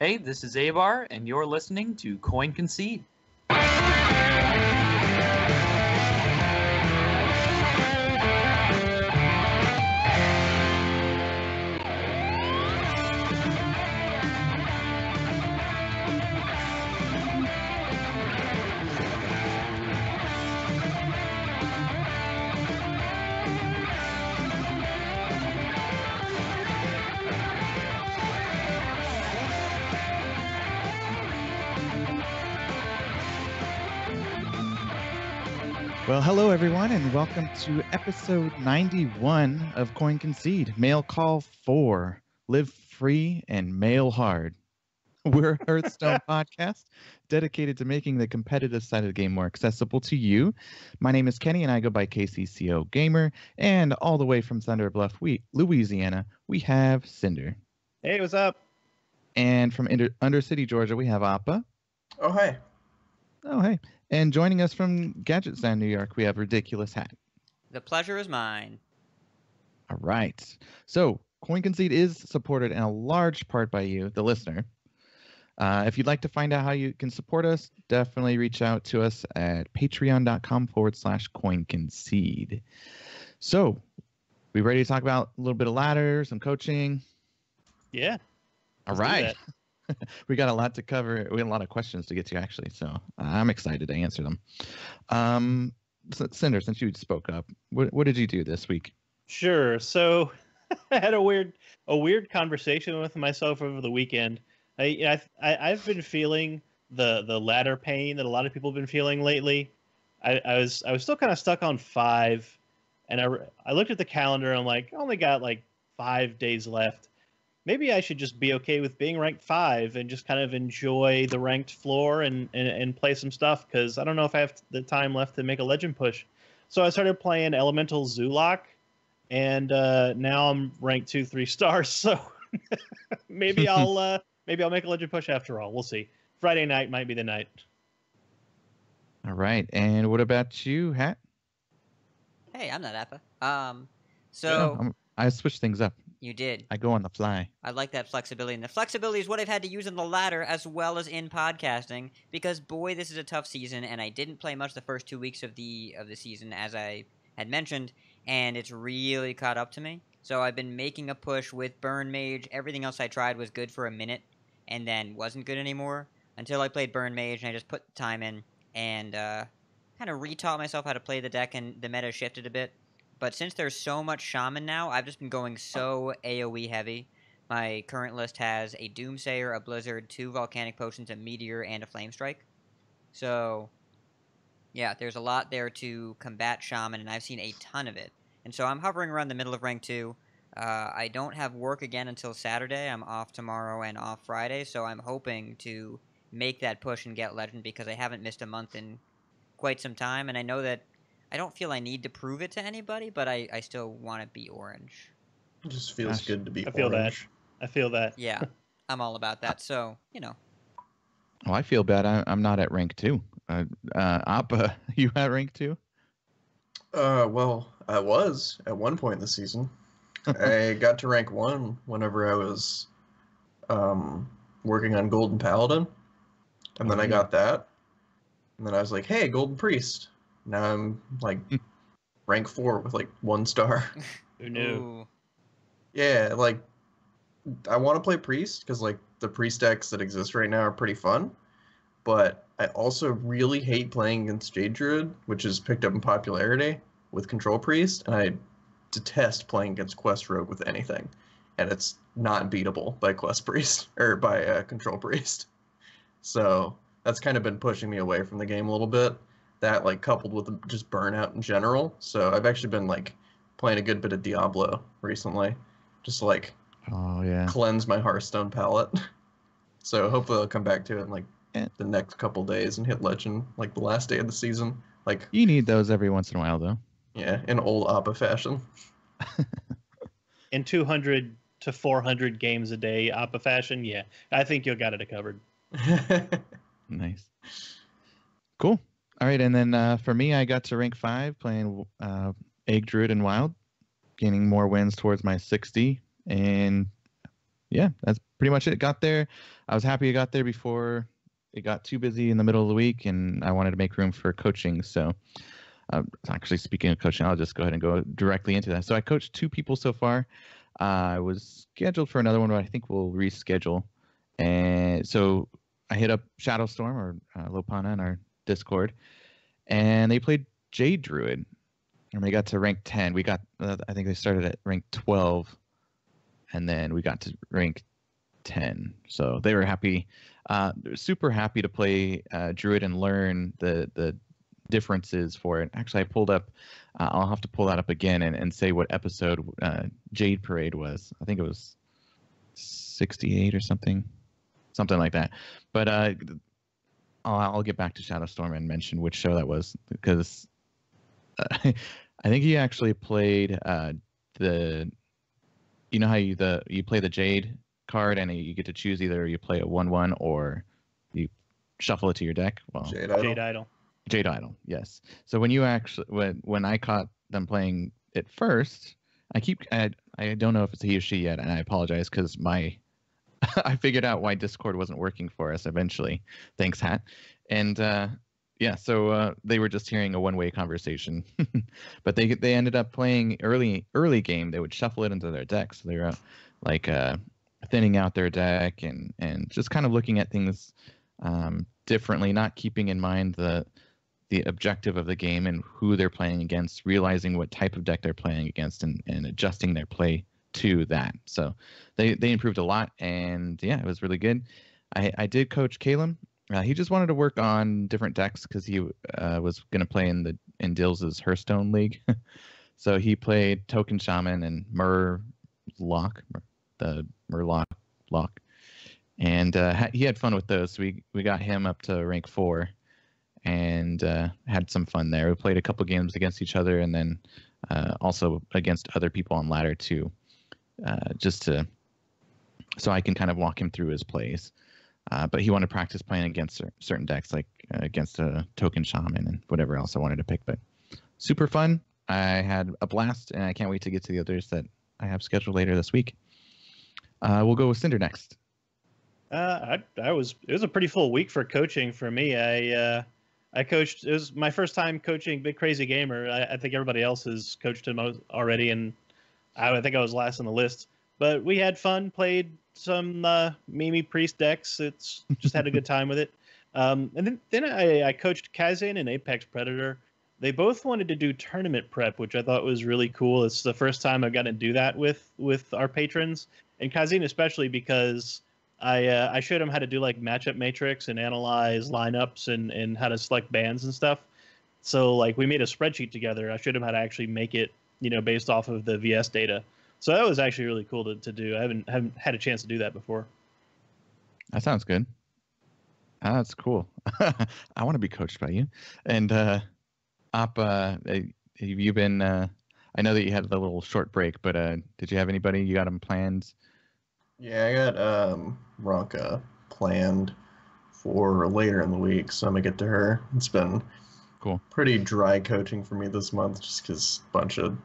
Hey, this is Abar, and you're listening to Concede. Well, hello everyone, and welcome to episode 91 of Concede, Mail Call 4, Live Free and Mail Hard. We're a Hearthstone podcast dedicated to making the competitive side of the game more accessible to you. My name is Kenny, and I go by KCCO Gamer, and all the way from Thunder Bluff, Louisiana, we have Cinder. Hey, what's up? And from Undercity, Georgia, we have Appa. Oh, hey. Oh, hey. And joining us from Gadget Sound, New York, we have Ridiculous Hat. The pleasure is mine. All right. So, Concede is supported in a large part by you, the listener. If you'd like to find out how you can support us, definitely reach out to us at patreon.com/CoinConcede. So, we ready to talk about a little bit of ladder, some coaching? Yeah. All right. We got a lot to cover. We had a lot of questions to get to, actually, so I'm excited to answer them. Cinder, since you spoke up, what did you do this week? Sure. So I had a weird conversation with myself over the weekend. I've been feeling the ladder pain that a lot of people have been feeling lately. I was still kind of stuck on 5, and I looked at the calendar and I'm like, I only got like 5 days left. Maybe I should just be okay with being ranked 5 and just kind of enjoy the ranked floor and play some stuff, because I don't know if I have the time left to make a legend push. So I started playing Elemental Zulok, and now I'm ranked 2-3 stars. So maybe I'll make a legend push after all. We'll see. Friday night might be the night. All right. And what about you, Hat? Hey, I'm not Appa. I switched things up. You did. I go on the fly. I like that flexibility. And the flexibility is what I've had to use in the ladder as well as in podcasting, because boy, this is a tough season, and I didn't play much the first 2 weeks of the season, as I had mentioned, and it's really caught up to me. So I've been making a push with Burn Mage. Everything else I tried was good for a minute and then wasn't good anymore until I played Burn Mage, and I just put the time in and kind of retaught myself how to play the deck, and the meta shifted a bit. But since there's so much Shaman now, I've just been going so AoE heavy. My current list has a Doomsayer, a Blizzard, 2 Volcanic Potions, a Meteor, and a Flame Strike. So, yeah, there's a lot there to combat Shaman, and I've seen a ton of it. And so I'm hovering around the middle of rank 2. I don't have work again until Saturday. I'm off tomorrow and off Friday, so I'm hoping to make that push and get Legend, because I haven't missed a month in quite some time, and I know that I don't feel I need to prove it to anybody, but I still want to be orange. It just feels good to be I feel orange. that. I feel that. Yeah, I'm all about that. So, you know. Oh, I feel bad. I'm not at rank 2. Appa, you at rank 2? Well, I was at one point in the season. I got to rank 1 whenever I was working on Golden Paladin. And then I got that. And then I was like, hey, Golden Priest. Now I'm like rank 4 with like 1 star. Who knew? Yeah, like I want to play Priest because like the Priest decks that exist right now are pretty fun, but I also really hate playing against Jade Druid, which is picked up in popularity with Control Priest, and I detest playing against Quest Rogue with anything, and it's not beatable by Quest Priest or by Control Priest. So that's kind of been pushing me away from the game a little bit. That like coupled with just burnout in general. So I've actually been like playing a good bit of Diablo recently, just to like cleanse my Hearthstone palette. So hopefully I'll come back to it in like the next couple days and hit Legend like the last day of the season. Like you need those every once in a while, though. Yeah, in old Appa fashion. In 200 to 400 games a day Appa fashion, yeah, I think you got it covered. Nice. Cool. All right, and then for me, I got to rank 5 playing Egg Druid and Wild, gaining more wins towards my 60, and yeah, that's pretty much it. Got there. I was happy I got there before it got too busy in the middle of the week, and I wanted to make room for coaching. So, actually, speaking of coaching, I'll just go ahead and go directly into that. So I coached 2 people so far. I was scheduled for another one, but I think we'll reschedule. And so I hit up Shadowstorm or Lopana in our Discord, and they played Jade Druid, and they got to rank 10. We got, I think they started at rank 12, and then we got to rank 10. So they were happy, super happy to play Druid and learn the differences for it. Actually, I pulled up, I'll have to pull that up again and say what episode Jade Parade was. I think it was 68 or something like that. But I'll get back to Shadowstorm and mention which show that was, because I think he actually played the, you know how you play the Jade card and you get to choose either you play a 1/1 or you shuffle it to your deck. Well, Jade Idol. Jade Idol, yes. So when you actually when I caught them playing it first, I don't know if it's a he or she yet, and I apologize because I figured out why Discord wasn't working for us eventually. Thanks, Hat. And yeah, so they were just hearing a one-way conversation, but they ended up playing early game. They would shuffle it into their deck, so they were like thinning out their deck and just kind of looking at things differently, not keeping in mind the objective of the game and who they're playing against, realizing what type of deck they're playing against, and adjusting their play to that. So they improved a lot, and yeah, it was really good. I did coach Caleb. He just wanted to work on different decks because he was going to play in Dill's Hearthstone League. So he played Token Shaman and Murloc, and he had fun with those. So we got him up to rank 4 and had some fun there. We played a couple games against each other, and then also against other people on ladder too, so I can kind of walk him through his plays. But he wanted to practice playing against certain decks, like against a Token Shaman and whatever else I wanted to pick. But super fun. I had a blast, and I can't wait to get to the others that I have scheduled later this week. We'll go with Cinder next. It was a pretty full week for coaching for me. I coached. It was my first time coaching Big Crazy Gamer. I think everybody else has coached him already, and I think I was last on the list. But we had fun, played some Mimi Priest decks. It's just had a good time with it. And then I coached Kazan and Apex Predator. They both wanted to do tournament prep, which I thought was really cool. It's the first time I've gotten to do that with our patrons, and Kazan especially, because I showed him how to do like matchup matrix and analyze lineups and how to select bands and stuff. So like we made a spreadsheet together. I showed him how to actually make it, based off of the VS data. So that was actually really cool to do. I haven't had a chance to do that before. That sounds good. That's cool. I want to be coached by you. And Op, have you been? I know that you had a little short break, but did you have anybody you got them planned? Yeah, I got Ronka planned for later in the week, so I'm gonna get to her. It's been cool. Pretty dry coaching for me this month, just because bunch of.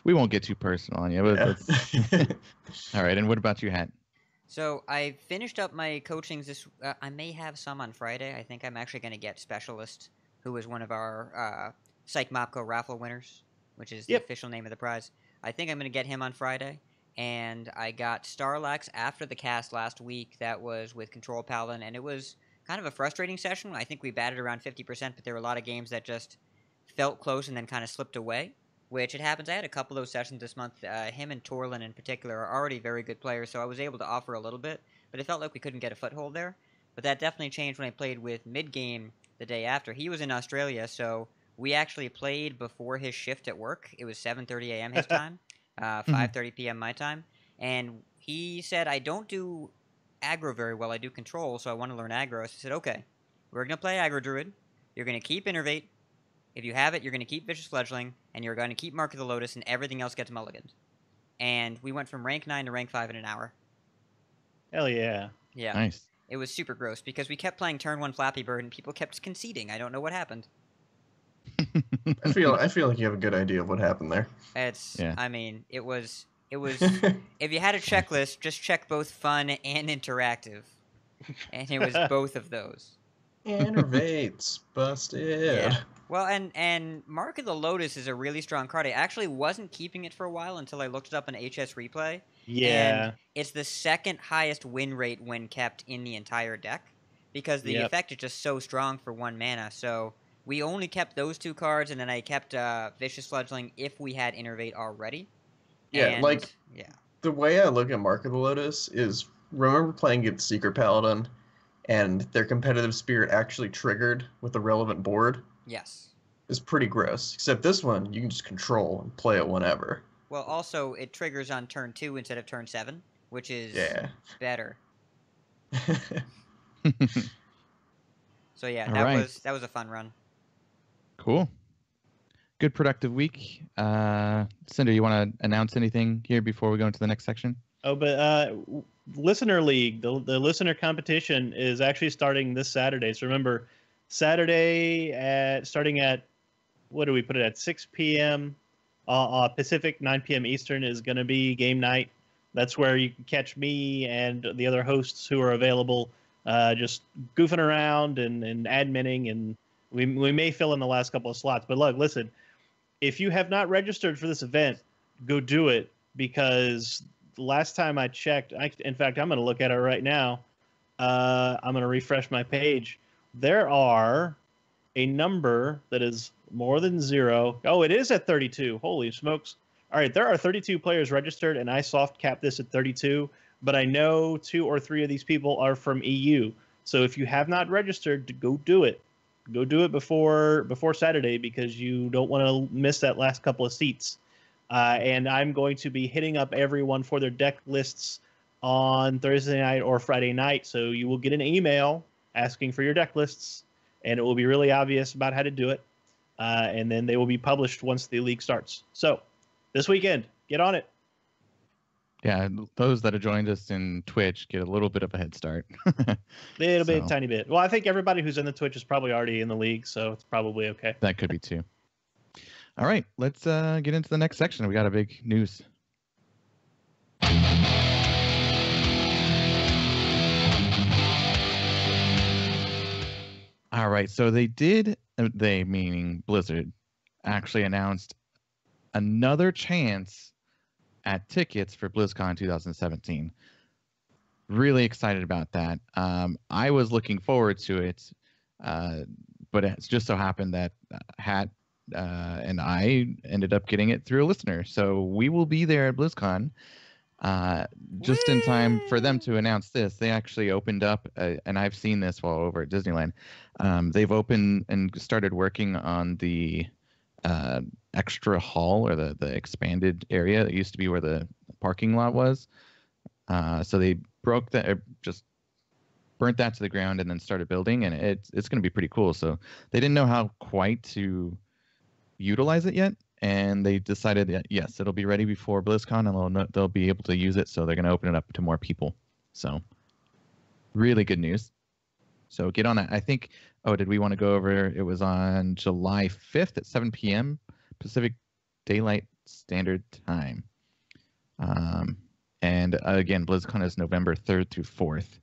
We won't get too personal on you, but Yeah. All right. And what about you, Hat? So I finished up my coachings this. I may have some on Friday. I think I'm actually going to get Specialist, who is one of our Psych Mopco raffle winners, which is the official name of the prize. I think I'm going to get him on Friday. And I got Starlax after the cast last week. That was with Control Paladin, and it was kind of a frustrating session. I think we batted around 50%, but there were a lot of games that just felt close and then kind of slipped away, which it happens. I had a couple of those sessions this month. Him and Torlin in particular are already very good players, so I was able to offer a little bit, but it felt like we couldn't get a foothold there. But that definitely changed when I played with Midgame the day after. He was in Australia, so we actually played before his shift at work. It was 7:30 a.m. his time. 5:30 p.m. my time, and he said, I don't do aggro very well, I do control, so I want to learn aggro. So I said, okay, we're going to play aggro druid, you're going to keep Innervate, if you have it, you're going to keep Vicious Fledgling, and you're going to keep Mark of the Lotus, and everything else gets mulliganed. And we went from rank 9 to rank 5 in an hour. Hell yeah. Yeah. Nice. It was super gross, because we kept playing turn 1 Flappy Bird, and people kept conceding. I don't know what happened. I feel like you have a good idea of what happened there. I mean, it was It was if you had a checklist, just check both fun and interactive, and it was both of those. Innervates busted. Yeah. Well, and Mark of the Lotus is a really strong card. I actually wasn't keeping it for a while until I looked it up in HS Replay. Yeah. And it's the second highest win rate when kept in the entire deck because the Yep. effect is just so strong for 1 mana. So we only kept those 2 cards, and then I kept Vicious Fledgling if we had Innervate already. Yeah, And, like yeah. the way I look at Mark of the Lotus is remember playing against Secret Paladin and their competitive spirit actually triggered with the relevant board? Yes. Is pretty gross. Except this one, you can just control and play it whenever. Well, also, it triggers on turn 2 instead of turn 7, which is better. So yeah, All that right. was a fun run. Cool. Good productive week. Cinder, you want to announce anything here before we go into the next section? Oh, but Listener League, the listener competition is actually starting this Saturday. So remember, Saturday starting at, what do we put it at, 6 p.m. Pacific, 9 p.m. Eastern is going to be game night. That's where you can catch me and the other hosts who are available just goofing around and adminning, and we may fill in the last couple of slots. But look, listen, if you have not registered for this event, go do it, because the last time I checked, in fact, I'm going to look at it right now. I'm going to refresh my page. There are a number that is more than 0. Oh, it is at 32. Holy smokes. All right, there are 32 players registered, and I soft capped this at 32, but I know 2 or 3 of these people are from EU. So if you have not registered, go do it. Go do it before Saturday, because you don't want to miss that last couple of seats. And I'm going to be hitting up everyone for their deck lists on Thursday night or Friday night. So you will get an email asking for your deck lists, and it will be really obvious about how to do it. And then they will be published once the league starts. So this weekend, get on it. Yeah, those that have joined us in Twitch get a little bit of a head start. Little bit, tiny bit. Well, I think everybody who's in the Twitch is probably already in the league, so it's probably okay. That could be too. All right, let's get into the next section. We got a big news. All right, so they meaning Blizzard, actually announced another chance at tickets for BlizzCon 2017. Really excited about that. I was looking forward to it, but it's just so happened that Hat and I ended up getting it through a listener. So we will be there at BlizzCon just in time for them to announce this. They actually opened up, and I've seen this while over at Disneyland. They've opened and started working on the extra hall, or the expanded area that used to be where the parking lot was. So they broke that, just burnt that to the ground, and then started building, and it's going to be pretty cool. So they didn't know how quite to utilize it yet, and they decided that yes, it'll be ready before BlizzCon, and they'll be able to use it. So they're going to open it up to more people. So really good news. So get on that. I think. Oh, did we want to go over? It was on July 5th at 7 p.m. Pacific Daylight Standard Time. And again, BlizzCon is November 3rd through 4th.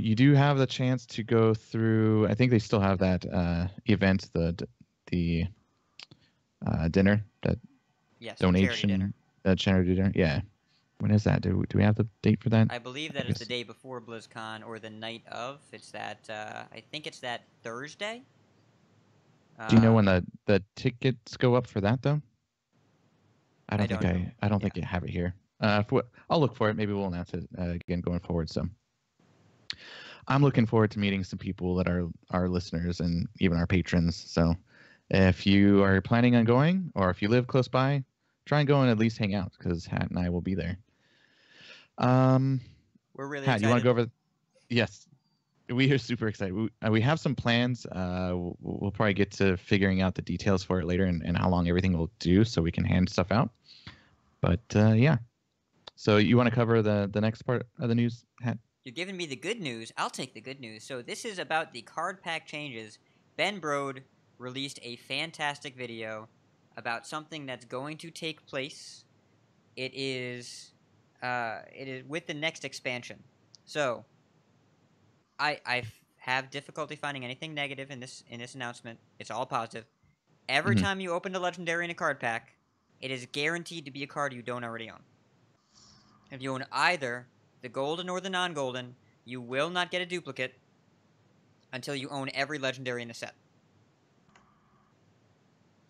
You do have the chance to go through. I think they still have that event, the dinner, that donation, charity dinner. Yeah. When is that? Do we have the date for that? I believe that is the day before BlizzCon or the night of. It's that I think it's that Thursday. Do you know when the tickets go up for that though? I don't think I have it here. I'll look for it. Maybe we'll announce it again going forward. So I'm looking forward to meeting some people that are our listeners and even our patrons. So if you are planning on going, or if you live close by, try and go and at least hang out, because Hat and I will be there. We're really Hat, excited. you want to go over? Yes, we are super excited. We have some plans. We'll probably get to figuring out the details for it later, and how long everything will do, so we can hand stuff out. But yeah. So you want to cover the next part of the news, Hat? You're giving me the good news. I'll take the good news. So this is about the card pack changes. Ben Brode released a fantastic video about something that's going to take place it is with the next expansion. So I have difficulty finding anything negative in this announcement. It's all positive. Every Mhm. time you open a legendary in a card pack, it is guaranteed to be a card you don't already own. If you own either the golden or the non-golden, you will not get a duplicate until you own every legendary in the set.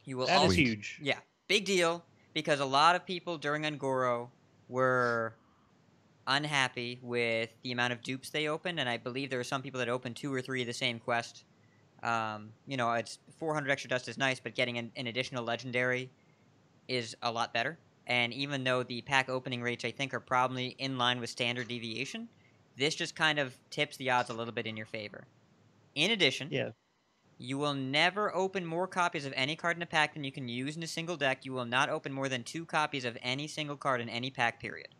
You will That is also, huge. yeah, big deal, because a lot of people during Ungoro were unhappy with the amount of dupes they opened, and I believe there were some people that opened 2 or 3 of the same quest. It's 400 extra dust is nice, but getting an additional legendary is a lot better. And even though the pack opening rates, I think, are probably in line with standard deviation, this just kind of tips the odds a little bit in your favor. In addition, Yeah. you will never open more copies of any card in a pack than you can use in a single deck. You will not open more than 2 copies of any single card in any pack, period.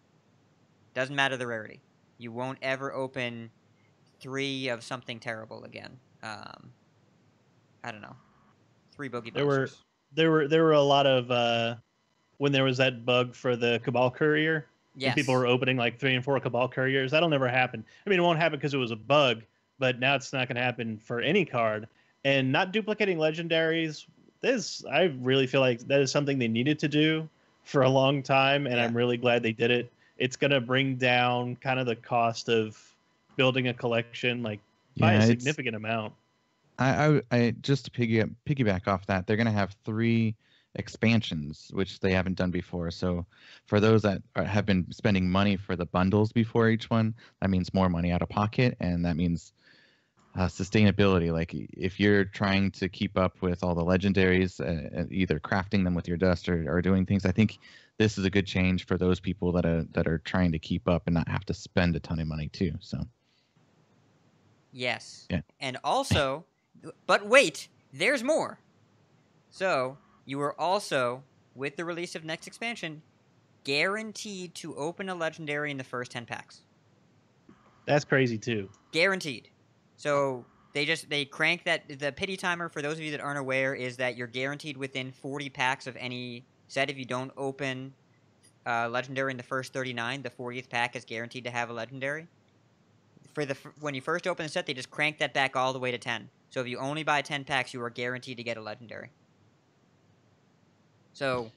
Doesn't matter the rarity. You won't ever open 3 of something terrible again. I don't know. 3 bogey There were monsters. there were a lot of when there was that bug for the Cabal Courier. When Yes. people were opening like 3 and 4 Cabal Couriers. That'll never happen. I mean, it won't happen because it was a bug, but now it's not going to happen for any card. And not duplicating legendaries, I really feel like that is something they needed to do for a long time, and Yeah. I'm really glad they did it. It's going to bring down kind of the cost of building a collection by Yeah, a it's- significant amount. I just to piggyback off that, they're going to have 3 expansions, which they haven't done before. So for those that have been spending money for the bundles before each one, that means more money out of pocket, and that means sustainability. Like if you're trying to keep up with all the legendaries, either crafting them with your dust or doing things, I think this is a good change for those people that are trying to keep up and not have to spend a ton of money too. So Yes. Yeah. And also, but wait, there's more. So, you are also, with the release of next expansion, guaranteed to open a legendary in the first 10 packs. That's crazy too. Guaranteed. So, they crank that. The pity timer, for those of you that aren't aware, is that you're guaranteed within 40 packs of any set. If you don't open legendary in the first 39, the 40th pack is guaranteed to have a legendary. When you first open the set, they just crank that back all the way to 10. So if you only buy 10 packs, you are guaranteed to get a legendary. So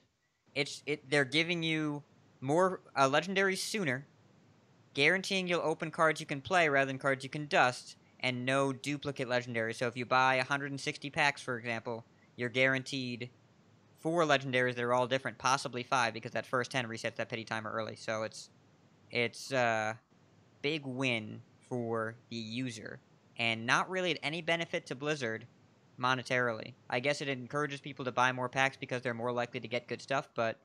they're giving you more legendaries sooner, guaranteeing you'll open cards you can play rather than cards you can dust, and no duplicate legendaries. So if you buy 160 packs, for example, you're guaranteed 4 legendaries that are all different, possibly 5, because that first 10 resets that pity timer early. So it's a big win for the user, and not really at any benefit to Blizzard monetarily. I guess it encourages people to buy more packs because they're more likely to get good stuff, but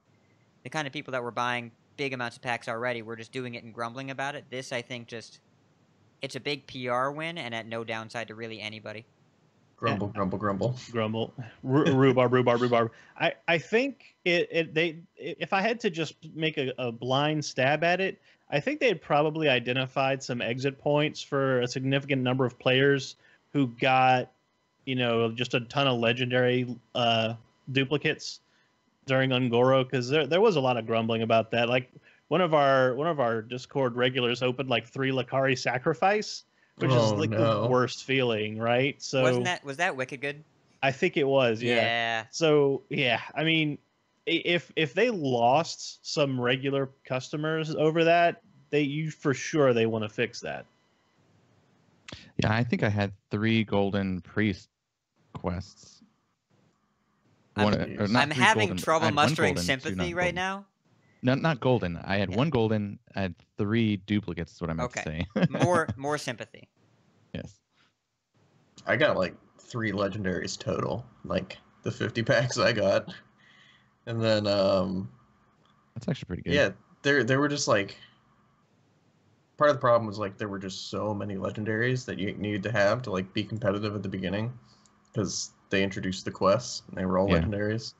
the kind of people that were buying big amounts of packs already were just doing it and grumbling about it. This, I think, it's a big PR win and at no downside to really anybody. Grumble, grumble, grumble. Grumble, rhubarb. I think if I had to just make a blind stab at it, I think they had probably identified some exit points for a significant number of players who got, just a ton of legendary duplicates during Ungoro, because there was a lot of grumbling about that. Like one of our Discord regulars opened like 3 Lakari Sacrifice, which is like the worst feeling, right? So was that wicked good? I think it was, yeah. So yeah, I mean, if they lost some regular customers over that, for sure they want to fix that. yeah, I think I had 3 golden priest quests. I'm having trouble mustering sympathy right now. No, not golden. I had 1 golden. I had 3 duplicates. Is what I meant to say. more sympathy. Yes. I got like 3 legendaries total, like the 50 packs I got, and then that's actually pretty good. Yeah, there were just like part of the problem was like there were just so many legendaries that you needed to have to like be competitive at the beginning, because they introduced the quests and they were all legendaries.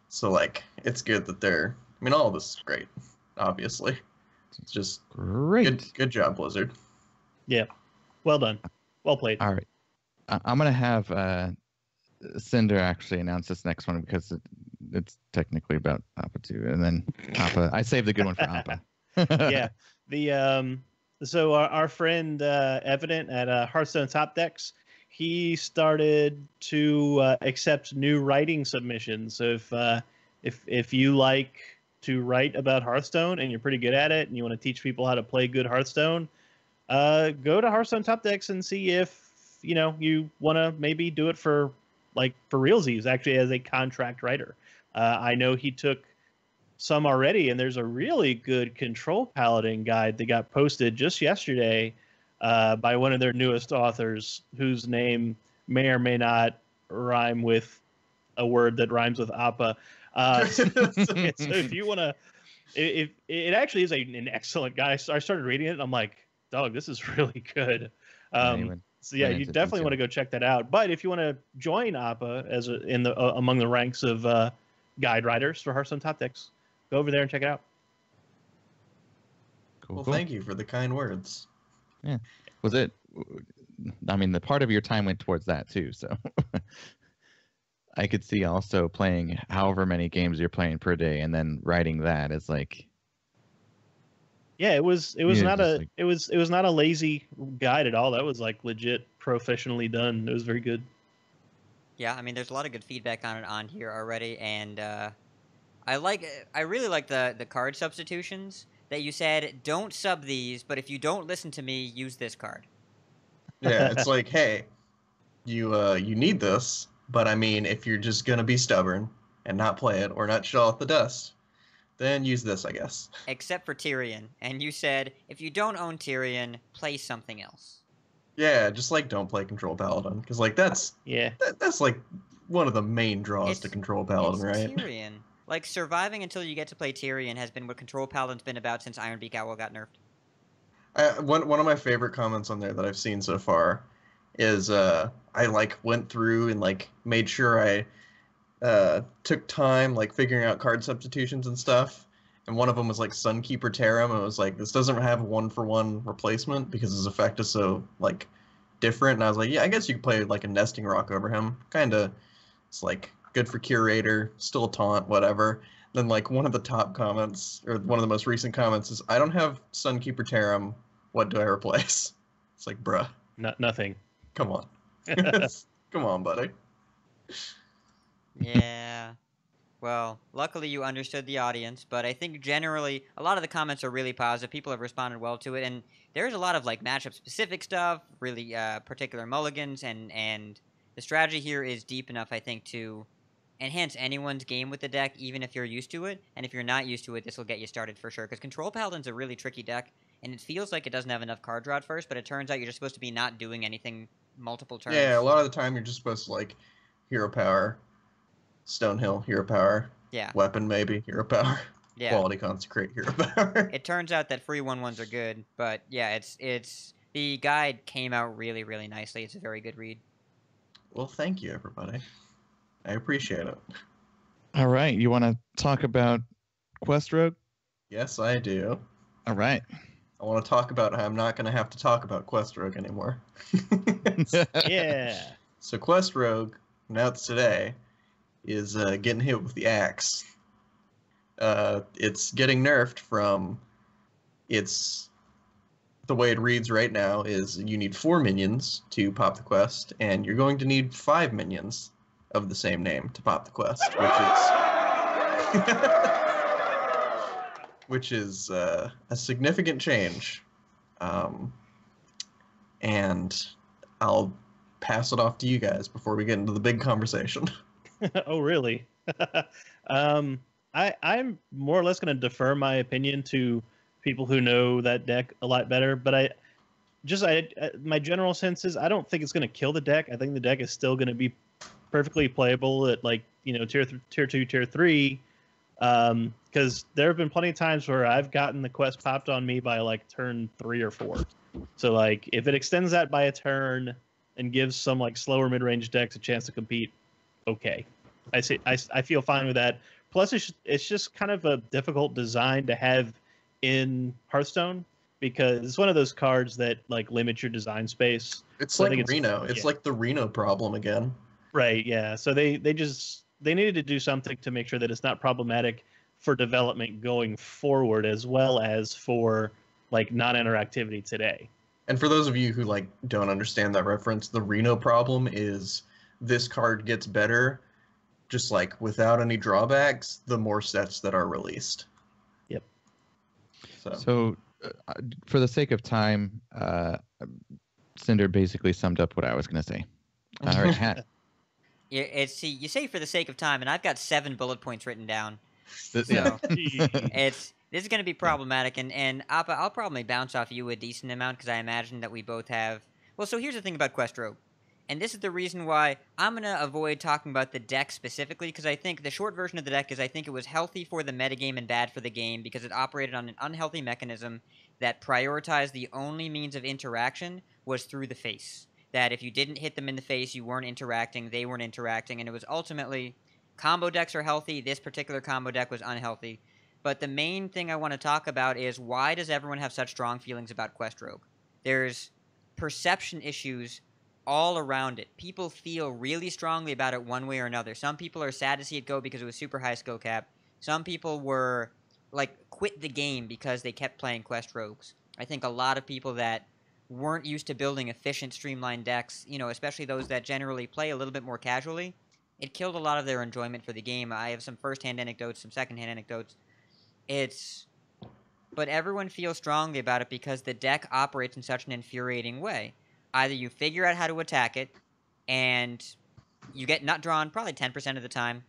So like it's good that they're. I mean, all of this is great. Obviously, it's just great. Good job, Blizzard. Yeah, well done, well played. All right, I'm gonna have Cinder actually announce this next one because it's technically about Appa too. And then Appa, I saved the good one for Appa. Yeah. The so our friend Evident at Hearthstone Top Decks, he started to accept new writing submissions. So if you like to write about Hearthstone and you're pretty good at it and you want to teach people how to play good Hearthstone, go to Hearthstone Top Decks and see if you want to maybe do it for realsies, actually, as a contract writer. I know he took some already, and there's a really good control paladin guide that got posted just yesterday by one of their newest authors, whose name may or may not rhyme with a word that rhymes with Appa. So if you want to, if it actually is an excellent guy. I started reading it, and I'm like, dog, this is really good. So yeah, you definitely want to go check that out. But if you want to join Appa as among the ranks of guide writers for Hearthstone Top Decks, go over there and check it out. Cool. Thank you for the kind words. Yeah. Was it? I mean, the part of your time went towards that too. So I could see also playing however many games you're playing per day, and then writing that as like. Yeah, it was not a lazy guide at all. That was like legit professionally done. It was very good. Yeah, I mean, there's a lot of good feedback on it on here already, and I really like the card substitutions that you said. Don't sub these, but if you don't listen to me, use this card. Yeah, it's like, hey, you need this, but I mean, if you're just gonna be stubborn and not play it or not show off the dust, then use this, I guess. Except for Tyrion, and you said if you don't own Tyrion, play something else. Yeah, just like don't play Control Paladin, because like that's like one of the main draws to Control Paladin, right? Tyrion. Like, surviving until you get to play Tyrion has been what Control Paladin's been about since Ironbeak Owl got nerfed. One of my favorite comments on there that I've seen so far is I like went through and like made sure I took time like figuring out card substitutions and stuff. And one of them was like Sunkeeper Tarim, and it was like, this doesn't have a 1-for-1 replacement because his effect is so like different. And I was like, yeah, I guess you could play like a Nesting Rock over him. Kinda, it's like good for Curator, still a taunt, whatever. Then like one of the top comments, or one of the most recent comments, is, I don't have Sunkeeper Tarim, what do I replace? It's like, bruh. Nothing. Come on. Come on, buddy. Yeah. Well, luckily you understood the audience, but I think generally a lot of the comments are really positive. People have responded well to it, and there's a lot of like matchup-specific stuff, really particular mulligans, and the strategy here is deep enough, I think, to enhance anyone's game with the deck, even if you're used to it. And if you're not used to it, this will get you started for sure, because Control Paladin's a really tricky deck, and it feels like it doesn't have enough card draw at first, but it turns out you're just supposed to be not doing anything multiple turns. Yeah, a lot of the time you're just supposed to like hero power, Stonehill, hero power. Yeah. Weapon, maybe, hero power. Yeah. Quality Consecrate, hero power. It turns out that free 1/1s are good, but yeah, it's the guide came out really, really nicely. It's a very good read. Well, thank you, everybody. I appreciate it. All right, you want to talk about Quest Rogue? Yes, I do. All right. I want to talk about how I'm not going to have to talk about Quest Rogue anymore. Yeah. So Quest Rogue, announced today, is getting hit with the axe. It's getting nerfed from the way it reads right now is you need 4 minions to pop the quest, and you're going to need 5 minions of the same name to pop the quest, which is a significant change. And I'll pass it off to you guys before we get into the big conversation. Oh, really? I'm more or less going to defer my opinion to people who know that deck a lot better. But my general sense is I don't think it's going to kill the deck. I think the deck is still going to be perfectly playable at like tier 2, tier 3. Because there have been plenty of times where I've gotten the quest popped on me by like turn 3 or 4. So like if it extends that by a turn and gives some like slower mid-range decks a chance to compete, okay. I feel fine with that. Plus, it's just kind of a difficult design to have in Hearthstone because it's one of those cards that like limits your design space. It's like Reno. It's like the Reno problem again. Right. Yeah. So they they needed to do something to make sure that it's not problematic for development going forward, as well as for like non-interactivity today. And for those of you who like don't understand that reference, the Reno problem is this card gets better just like without any drawbacks the more sets that are released. Yep. So for the sake of time, Cinder basically summed up what I was going to say. All right, Hat. See, you say for the sake of time, and I've got 7 bullet points written down. Yeah. This is going to be problematic, and Appa, I'll probably bounce off you a decent amount because I imagine that we both have. Well, so here's the thing about Quest Rogue, and this is the reason why I'm going to avoid talking about the deck specifically, because I think the short version of the deck is I think it was healthy for the metagame and bad for the game because it operated on an unhealthy mechanism that prioritized the only means of interaction was through the face. That if you didn't hit them in the face, you weren't interacting, they weren't interacting, and it was ultimately combo decks are healthy, this particular combo deck was unhealthy. But the main thing I want to talk about is why does everyone have such strong feelings about Quest Rogue? There's perception issues all around it. People feel really strongly about it one way or another. Some people are sad to see it go because it was super high skill cap. Some people were, like, quit the game because they kept playing Quest Rogues. I think a lot of people that weren't used to building efficient, streamlined decks, you know, especially those that generally play a little bit more casually, it killed a lot of their enjoyment for the game. I have some first-hand anecdotes, some second-hand anecdotes. But everyone feels strongly about it because the deck operates in such an infuriating way. Either you figure out how to attack it, and you get nut drawn probably 10% of the time,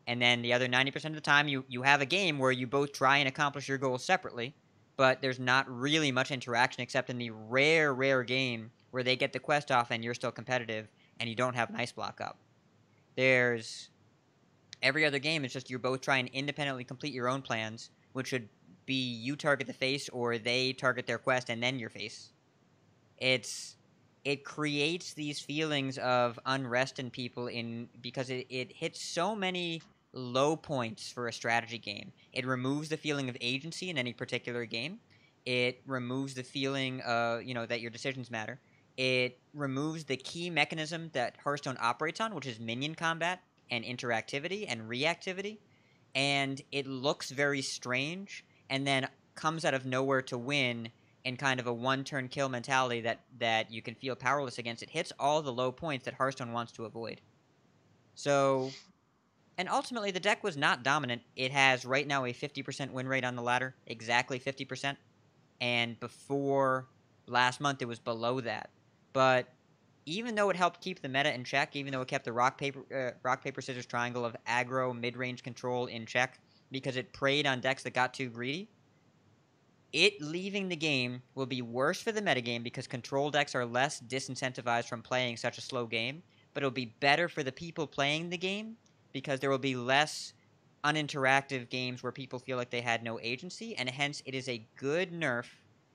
and then the other 90% of the time you have a game where you both try and accomplish your goals separately, but there's not really much interaction except in the rare game where they get the quest off and you're still competitive and you don't have an ice block up. There's every other game is just you both try and independently complete your own plans, which should be you target the face or they target their quest and then your face. It creates these feelings of unrest in people because it hits so many low points for a strategy game. It removes the feeling of agency in any particular game. It removes the feeling that your decisions matter. It removes the key mechanism that Hearthstone operates on, which is minion combat and interactivity and reactivity. And it looks very strange and then comes out of nowhere to win in kind of a one-turn kill mentality that you can feel powerless against. It hits all the low points that Hearthstone wants to avoid. So, and ultimately the deck was not dominant. It has right now a 50% win rate on the ladder, exactly 50%. And before last month it was below that. But even though it helped keep the meta in check, even though it kept the rock paper scissors triangle of aggro mid-range control in check because it preyed on decks that got too greedy, it leaving the game will be worse for the metagame because control decks are less disincentivized from playing such a slow game, but it'll be better for the people playing the game because there will be less uninteractive games where people feel like they had no agency, and hence it is a good nerf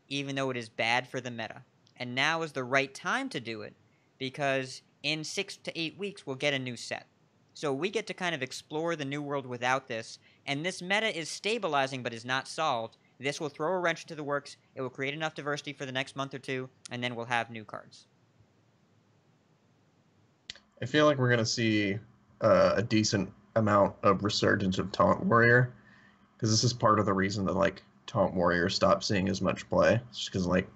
even though it is bad for the meta. And now is the right time to do it because in 6 to 8 weeks we'll get a new set. So we get to kind of explore the new world without this, and this meta is stabilizing but is not solved. This will throw a wrench into the works, it will create enough diversity for the next month or two, and then we'll have new cards. I feel like we're going to see a decent amount of resurgence of Taunt Warrior, because this is part of the reason that, like, Taunt Warrior stopped seeing as much play. It's just because, like,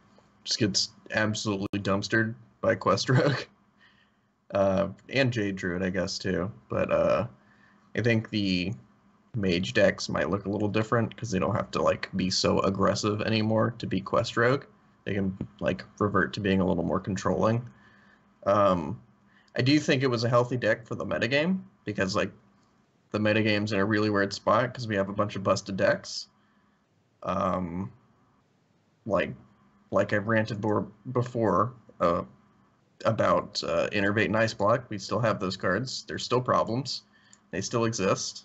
just gets absolutely dumpstered by Quest Rogue. And Jade Druid, I guess, too. But I think the mage decks might look a little different because they don't have to like be so aggressive anymore to beat Quest Rogue. They can like revert to being a little more controlling. I do think it was a healthy deck for the metagame because like the metagame's in a really weird spot because we have a bunch of busted decks. Like I've ranted before about Innervate and Ice Block. We still have those cards. There's still problems. They still exist.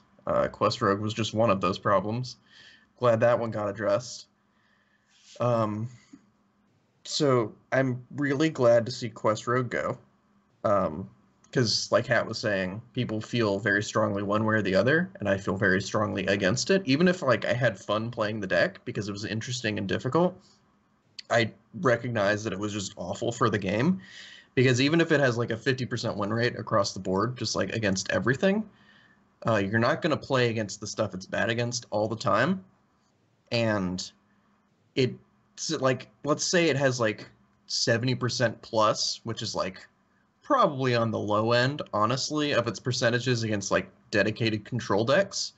Quest Rogue was just one of those problems. Glad that one got addressed. So I'm really glad to see Quest Rogue go. Because, like Hat was saying, people feel very strongly one way or the other, and I feel very strongly against it. Even if like I had fun playing the deck because it was interesting and difficult, I recognize that it was just awful for the game. Because even if it has like a 50% win rate across the board, just like against everything, You're not going to play against the stuff it's bad against all the time. And it's like, let's say it has like 70% plus, which is like probably on the low end, honestly, of its percentages against like dedicated control decks.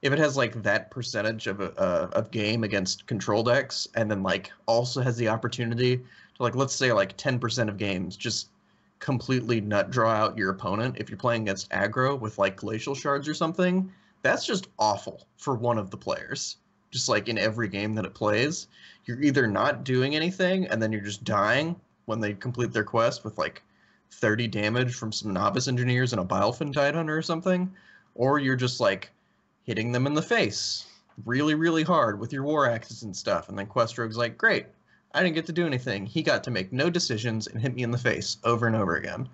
If it has like that percentage of game against control decks, and then like also has the opportunity to, like, let's say like 10% of games just completely nut draw out your opponent if you're playing against aggro with like glacial shards or something, that's just awful for one of the players. Just like in every game that it plays, you're either not doing anything and then you're just dying when they complete their quest with like 30 damage from some novice engineers and a Bilefin Tidehunter or something, or you're just like hitting them in the face really, really hard with your war axes and stuff, and then Quest Rogue's like, great, I didn't get to do anything. He got to make no decisions and hit me in the face over and over again.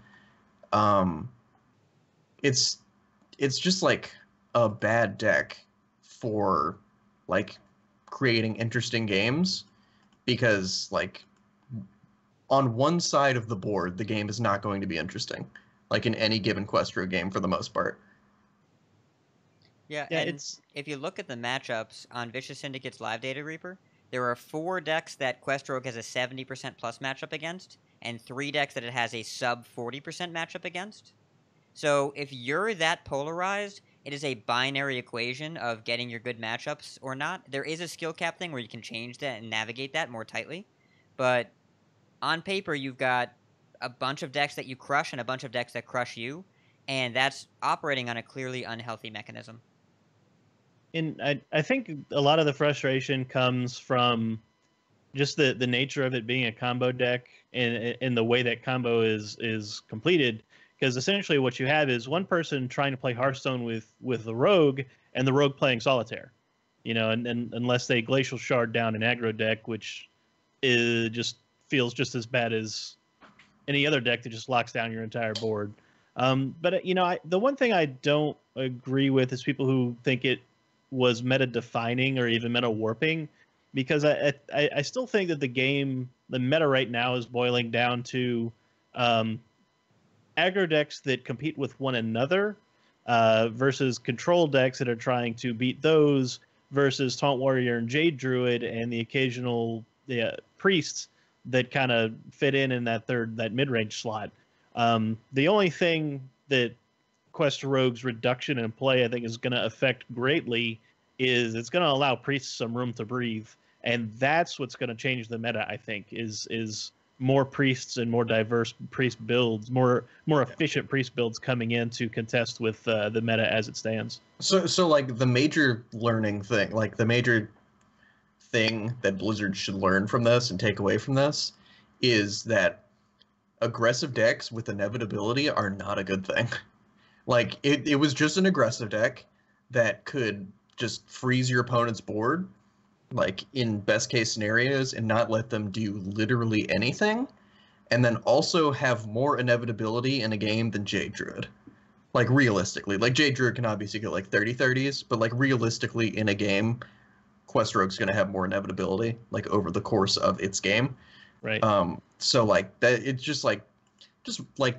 It's just like a bad deck for like creating interesting games, because like on one side of the board the game is not going to be interesting, like in any given Quest Rogue game for the most part. Yeah, Yeah, and it's if you look at the matchups on Vicious Syndicate's Live Data Reaper, there are 4 decks that Quest Rogue has a 70% plus matchup against, and 3 decks that it has a sub 40% matchup against. So if you're that polarized, it is a binary equation of getting your good matchups or not. There is a skill cap thing where you can change that and navigate that more tightly, but on paper you've got a bunch of decks that you crush and a bunch of decks that crush you, and that's operating on a clearly unhealthy mechanism. I think a lot of the frustration comes from just the nature of it being a combo deck, and the way that combo is completed. Because essentially what you have is one person trying to play Hearthstone with the rogue, and the rogue playing solitaire. And unless they glacial shard down an aggro deck, which just feels just as bad as any other deck that just locks down your entire board. But the one thing I don't agree with is people who think it was meta defining or even meta warping, because I still think that the meta right now is boiling down to aggro decks that compete with one another versus control decks that are trying to beat those, versus Taunt Warrior and Jade Druid and the occasional priests that kind of fit in that mid-range slot. The only thing that Quest Rogue's reduction in play I think is going to affect greatly is it's going to allow priests some room to breathe, and that's what's going to change the meta. I think is more priests and more diverse priest builds, more efficient priest builds coming in to contest with the meta as it stands. So like the major learning thing, like the major thing that Blizzard should learn from this and take away from this is that aggressive decks with inevitability are not a good thing. Like it was just an aggressive deck that could just freeze your opponent's board, like in best case scenarios, and not let them do literally anything, and then also have more inevitability in a game than Jade Druid. Like realistically, like Jade Druid can obviously get like 30/30s, but like realistically in a game, Quest Rogue's going to have more inevitability like over the course of its game. Right. So like that, it's just like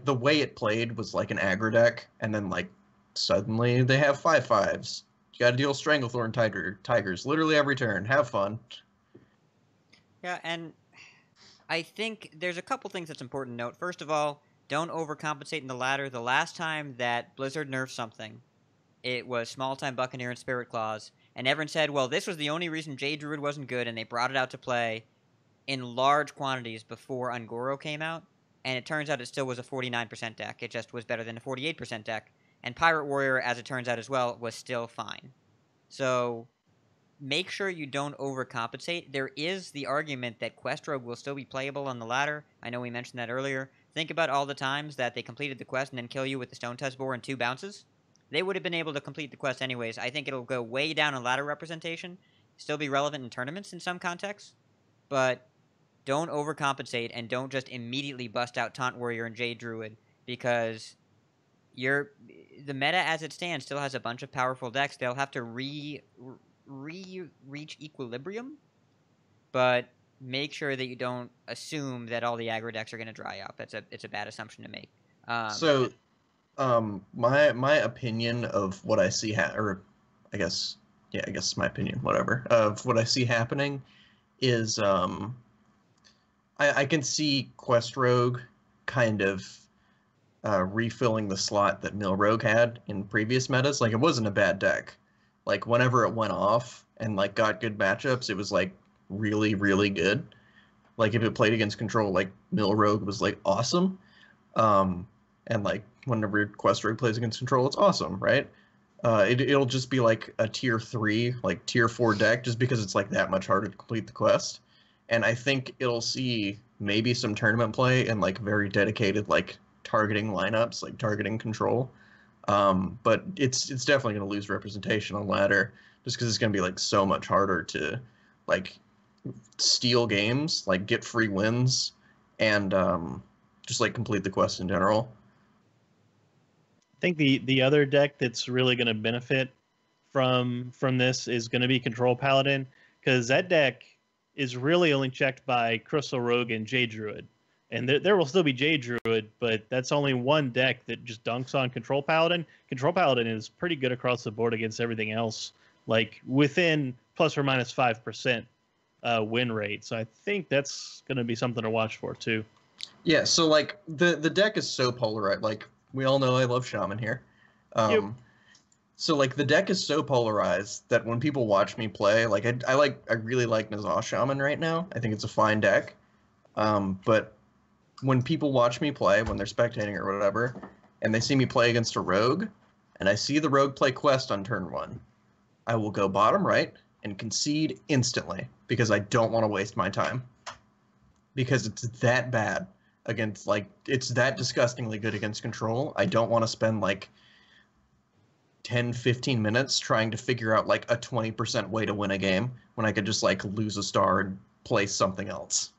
the way it played was like an aggro deck, and then like suddenly they have 5/5s. You got to deal Stranglethorn Tigers literally every turn. Have fun. Yeah, and I think there's a couple things that's important to note. First of all, don't overcompensate in the ladder. The last time that Blizzard nerfed something, it was Small Time Buccaneer and Spirit Claws, and everyone said, well, this was the only reason Jade Druid wasn't good, and they brought it out to play in large quantities before Ungoro came out, and it turns out it still was a 49% deck. It just was better than a 48% deck. And Pirate Warrior, as it turns out as well, was still fine. So make sure you don't overcompensate. There is the argument that Quest Rogue will still be playable on the ladder. I know we mentioned that earlier. Think about all the times that they completed the quest and then kill you with the Stone Touch Boar and 2 bounces. They would have been able to complete the quest anyways. I think it'll go way down in ladder representation, still be relevant in tournaments in some contexts, but don't overcompensate and don't just immediately bust out Taunt Warrior and Jade Druid, because the meta as it stands still has a bunch of powerful decks. They'll have to reach equilibrium, but make sure that you don't assume that all the aggro decks are going to dry up. It's a bad assumption to make. So My opinion of what I see or I guess I guess my opinion, whatever, of what I see happening is I can see Quest Rogue kind of refilling the slot that Mill Rogue had in previous metas. Like, it wasn't a bad deck. Like, whenever it went off and like got good matchups, it was like really, really good. Like, if it played against control, like Mill Rogue was like awesome. And like whenever Quest Rogue plays against control, it's awesome, right? It'll just be like a tier 3, like tier 4 deck, just because it's like that much harder to complete the quest. And I think it'll see maybe some tournament play and like very dedicated like targeting lineups, like targeting control. But it's definitely going to lose representation on ladder, just because it's going to be like so much harder to like steal games, like get free wins, and just like complete the quest in general. I think the other deck that's really going to benefit from this is going to be Control Paladin, because that deck is really only checked by Crystal Rogue and Jade Druid. And there will still be Jade Druid, but that's only one deck that just dunks on Control Paladin. Control Paladin is pretty good across the board against everything else, like within plus or minus 5% win rate. So I think that's going to be something to watch for too. Yeah, so like the deck is so polarized. Like, we all know I love Shaman here. Yep. So like the deck is so polarized that when people watch me play, like I really like Nazaw Shaman right now. I think it's a fine deck. But when people watch me play, when they're spectating or whatever, and they see me play against a rogue, and I see the rogue play quest on turn 1, I will go bottom right and concede instantly, because I don't want to waste my time. Because it's that bad against, like, it's that disgustingly good against control. I don't want to spend like 10, 15 minutes trying to figure out like a 20% way to win a game when I could just like lose a star and play something else.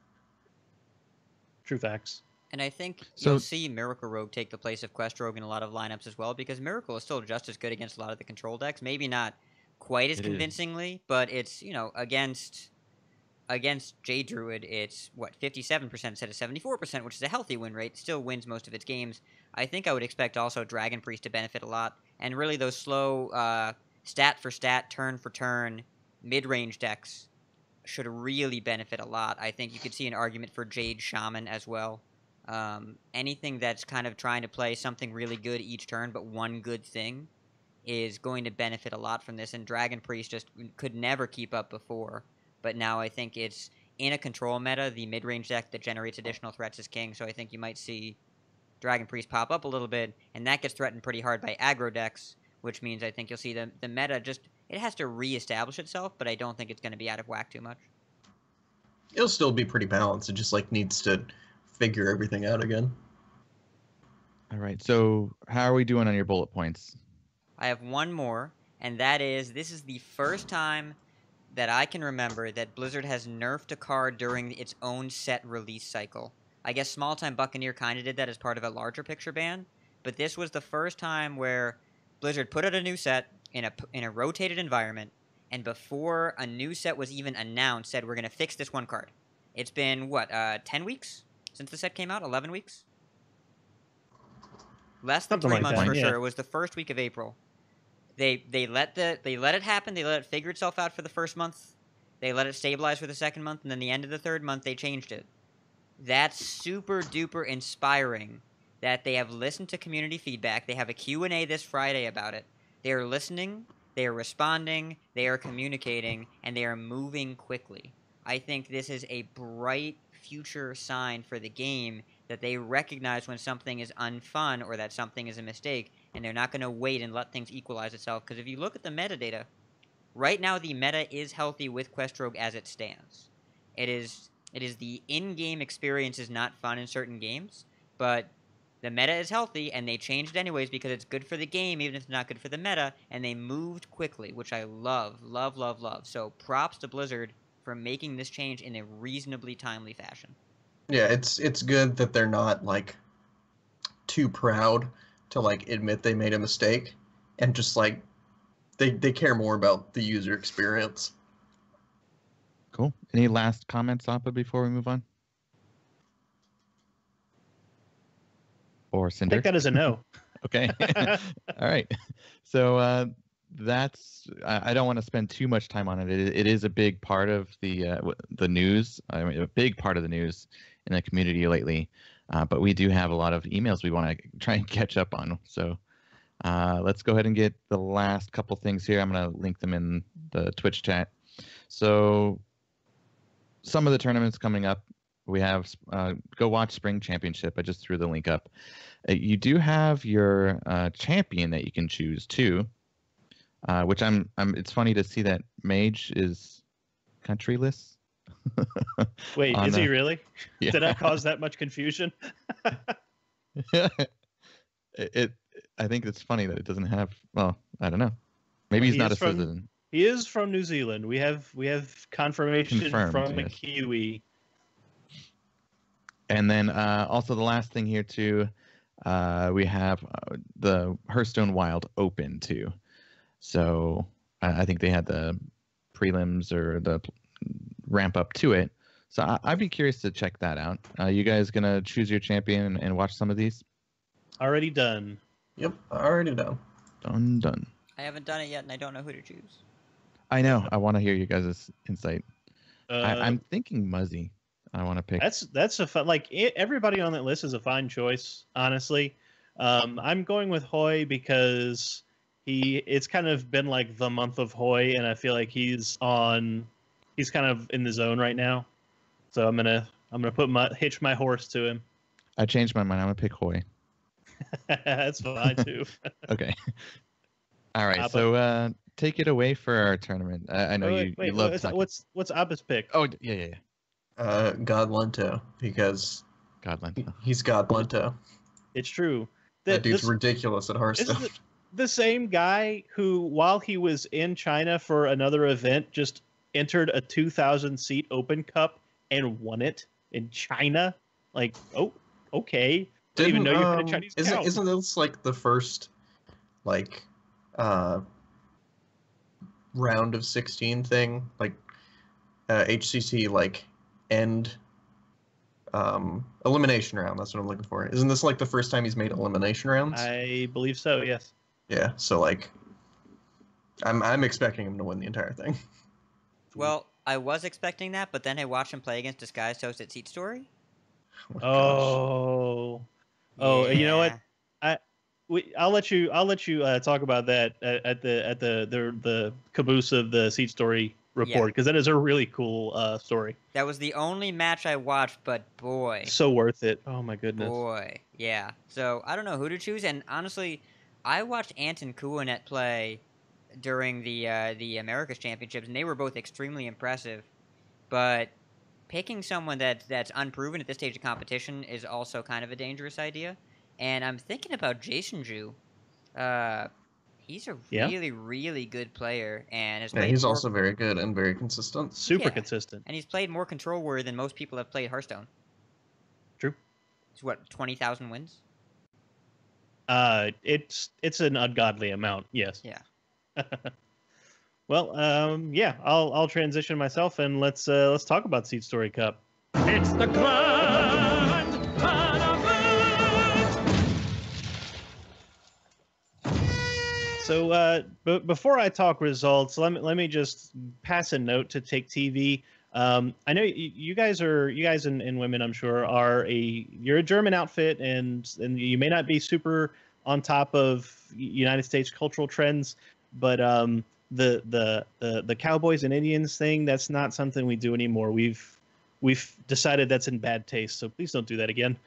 True facts. And I think So- you'll see Miracle Rogue take the place of Quest Rogue in a lot of lineups as well, because Miracle is still just as good against a lot of the control decks. Maybe not quite as It is. convincingly, but it's, against J Druid, it's what, 57% instead of 74%, which is a healthy win rate. Still wins most of its games. I think I would expect also Dragon Priest to benefit a lot, and really those slow stat for stat, turn for turn, mid-range decks should really benefit a lot. I think you could see an argument for Jade Shaman as well. Anything that's kind of trying to play something really good each turn, but one good thing, is going to benefit a lot from this. And Dragon Priest just could never keep up before, but now I think it's in a control meta. The mid-range deck that generates additional threats is king, so I think you might see Dragon Priest pop up a little bit, and that gets threatened pretty hard by aggro decks, which means I think you'll see the meta just, it has to reestablish itself, but I don't think it's going to be out of whack too much. It'll still be pretty balanced. It just like needs to figure everything out again. All right. So how are we doing on your bullet points? I have one more, and that is, this is the first time that I can remember that Blizzard has nerfed a card during its own set release cycle. I guess Small Time Buccaneer kind of did that as part of a larger picture ban, but this was the first time where Blizzard put out a new set in a rotated environment, and before a new set was even announced, said we're going to fix this one card. It's been, what, 10 weeks since the set came out? 11 weeks? Less than Something 3 like months that, for yeah. sure. It was the first week of April. They let it happen. They let it figure itself out for the first month. They let it stabilize for the second month, and then the end of the third month they changed it. That's super duper inspiring that they have listened to community feedback. They have a Q&A this Friday about it. They are listening, they are responding, they are communicating, and they are moving quickly. I think this is a bright future sign for the game, that they recognize when something is unfun or that something is a mistake, and they're not going to wait and let things equalize itself. Because if you look at the metadata, right now the meta is healthy with Quest Rogue as it stands. It is the in-game experience is not fun in certain games, but the meta is healthy, and they changed anyways because it's good for the game, even if it's not good for the meta, and they moved quickly, which I love, love, love, love. So props to Blizzard for making this change in a reasonably timely fashion. Yeah, it's good that they're not like too proud to like admit they made a mistake, and just like they care more about the user experience. Cool. Any last comments, Appa, before we move on? Or Cinder? Take that as a no. Okay. All right. So that's I don't want to spend too much time on it. It is a big part of the news. I mean, a big part of the news in the community lately. But we do have a lot of emails we want to try and catch up on. So let's go ahead and get the last couple things here. I'm going to link them in the Twitch chat. So some of the tournaments coming up, we have go watch Spring Championship. I just threw the link up. You do have your champion that you can choose too, which I'm. It's funny to see that Mage is countryless. Wait, is he really? Yeah. Did I cause that much confusion? I think it's funny that it doesn't have. Well, I don't know. Maybe he's not a citizen. He is from New Zealand. We have confirmation Confirmed, from a yes. Kiwi. And then also the last thing here too, we have the Hearthstone Wild Open too. So I think they had the prelims or the ramp up to it. So I'd be curious to check that out. You guys gonna choose your champion and watch some of these? Already done. Yep, already done. Done. I haven't done it yet, and I don't know who to choose. I know. I want to hear you guys' insight. I'm thinking Muzzy. I want to pick. That's a fun. Like everybody on that list is a fine choice, honestly. I'm going with Hoy because it's kind of been like the month of Hoy, and I feel like he's kind of in the zone right now. So I'm gonna hitch my horse to him. I changed my mind. I'm gonna pick Hoy. That's fine too. Okay. All right. So take it away for our tournament. I know you love. What's Abba's pick? Oh yeah. God Lento, because God Lento. He's God Lento. It's true. That dude's ridiculous at Hearthstone. The same guy who, while he was in China for another event, just entered a 2,000 seat Open Cup and won it in China. Like, oh, okay. Didn't even know you had a Chinese account. Isn't this like the first, like, round of 16 thing? Like, HCC, like, end elimination round. That's what I'm looking for. Isn't this like the first time he's made elimination rounds? I believe so, yes. Yeah, so like I'm expecting him to win the entire thing. Well, I was expecting that, but then I watched him play against Disguised Host at Seat Story. Oh, you know what? I'll let you talk about that at the caboose of the Seat Story report, because that is a really cool story. That was the only match I watched, but boy, so worth it. Oh my goodness. Boy, yeah. So I don't know who to choose, and honestly, I watched Anton Kuanet play during the Americas Championships, and they were both extremely impressive. But picking someone that's unproven at this stage of competition is also kind of a dangerous idea. And I'm thinking about Jason Ju. He's a really, really good player, and has played he's also very good and very consistent. Super consistent. And he's played more Control Warrior than most people have played Hearthstone. True. It's what, 20,000 wins? It's an ungodly amount. Yes. Yeah. Well, I'll transition myself, and let's talk about Seed Story Cup. It's the grand tournament. So, before I talk results, let me just pass a note to Take TV. I know you guys and women, I'm sure, you're a German outfit, and you may not be super on top of United States cultural trends, but the Cowboys and Indians thing, that's not something we do anymore. We've decided that's in bad taste, so please don't do that again.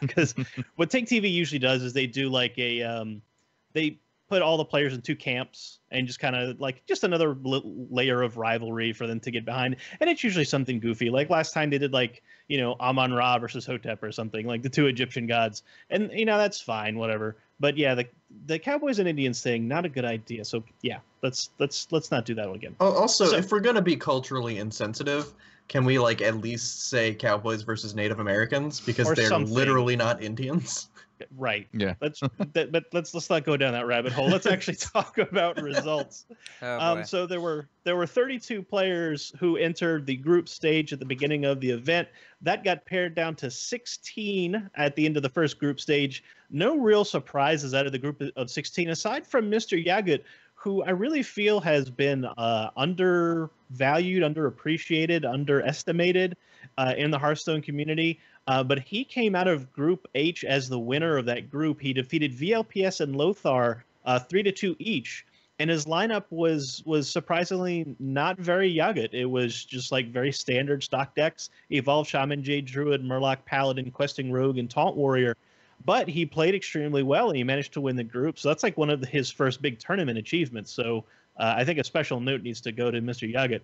Because what Take TV usually does is they do like they put all the players in two camps and just kind of like just another layer of rivalry for them to get behind. And it's usually something goofy. Like last time they did like, Amon-Ra versus Hotep or something, like the two Egyptian gods. And, that's fine, whatever. But yeah, the Cowboys and Indians thing, not a good idea. So yeah, let's not do that one again. Also, if we're going to be culturally insensitive, can we like at least say Cowboys versus Native Americans? Because they're literally not Indians. Right. Yeah. But let's not go down that rabbit hole. Let's actually talk about results. Oh boy. So there were 32 players who entered the group stage at the beginning of the event. That got pared down to 16 at the end of the first group stage. No real surprises out of the group of 16, aside from Mr. Yagut, who I really feel has been undervalued, underappreciated, underestimated in the Hearthstone community. But he came out of Group H as the winner of that group. He defeated VLPS and Lothar 3-2 each, and his lineup was surprisingly not very Yugget. It was just like very standard stock decks: Evolved Shaman, Jade Druid, Murloc Paladin, Questing Rogue, and Taunt Warrior. But he played extremely well, and he managed to win the group. So that's like one of his first big tournament achievements. So I think a special note needs to go to Mr. Yugget.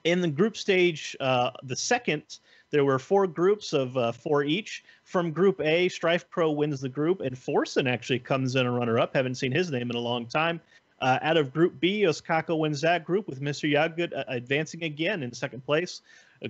In the group stage, the second, there were 4 groups of 4 each. From Group A, Strife Crow wins the group, and Forsen actually comes in a runner-up. Haven't seen his name in a long time. Out of Group B, Osaka wins that group, with Mr. Yagut advancing again in second place.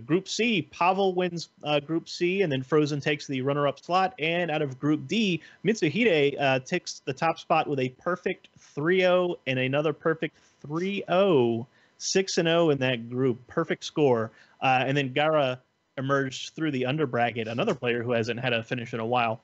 Group C, Pavel wins Group C, and then Frozen takes the runner-up slot. And out of Group D, Mitsuhide takes the top spot with a perfect 3-0 and another perfect 3-0. 6-0 in that group. Perfect score. And then Gara emerged through the under bracket, another player who hasn't had a finish in a while.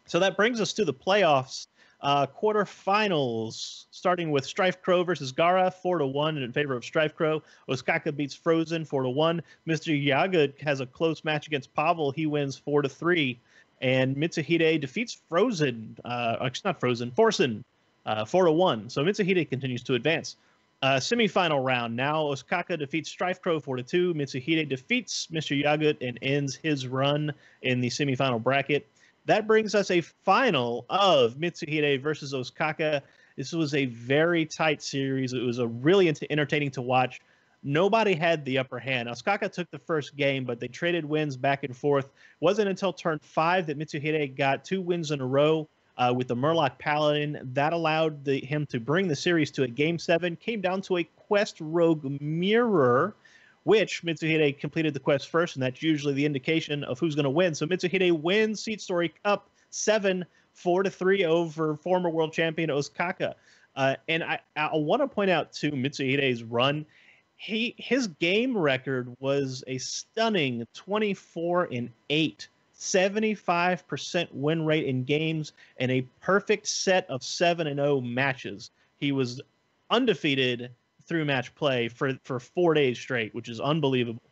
So that brings us to the playoffs. Quarterfinals, starting with Strife Crow versus Gara, 4-1 in favor of Strife Crow. Osaka beats Frozen 4-1. Mr. Yaga has a close match against Pavel. He wins 4-3. And Mitsuhide defeats Frozen, not Frozen, Forsen, 4-1. So Mitsuhide continues to advance. Semi-final round. Now Osaka defeats Strife Crow 4-2. Mitsuhide defeats Mr. Yagut and ends his run in the semi-final bracket. That brings us a final of Mitsuhide versus Osaka. This was a very tight series. It was a really entertaining to watch. Nobody had the upper hand. Osaka took the first game, but they traded wins back and forth. It wasn't until turn 5 that Mitsuhide got 2 wins in a row. With the Murloc Paladin. That allowed him to bring the series to a Game 7. Came down to a Quest Rogue Mirror, which Mitsuhide completed the quest first, and that's usually the indication of who's going to win. So Mitsuhide wins Seat Story Cup 7, 4-3 over former world champion Osaka. And I want to point out, too, Mitsuhide's run. His game record was a stunning 24-8. 75% win rate in games, and a perfect set of 7-0 matches. He was undefeated through match play for 4 days straight, which is unbelievable.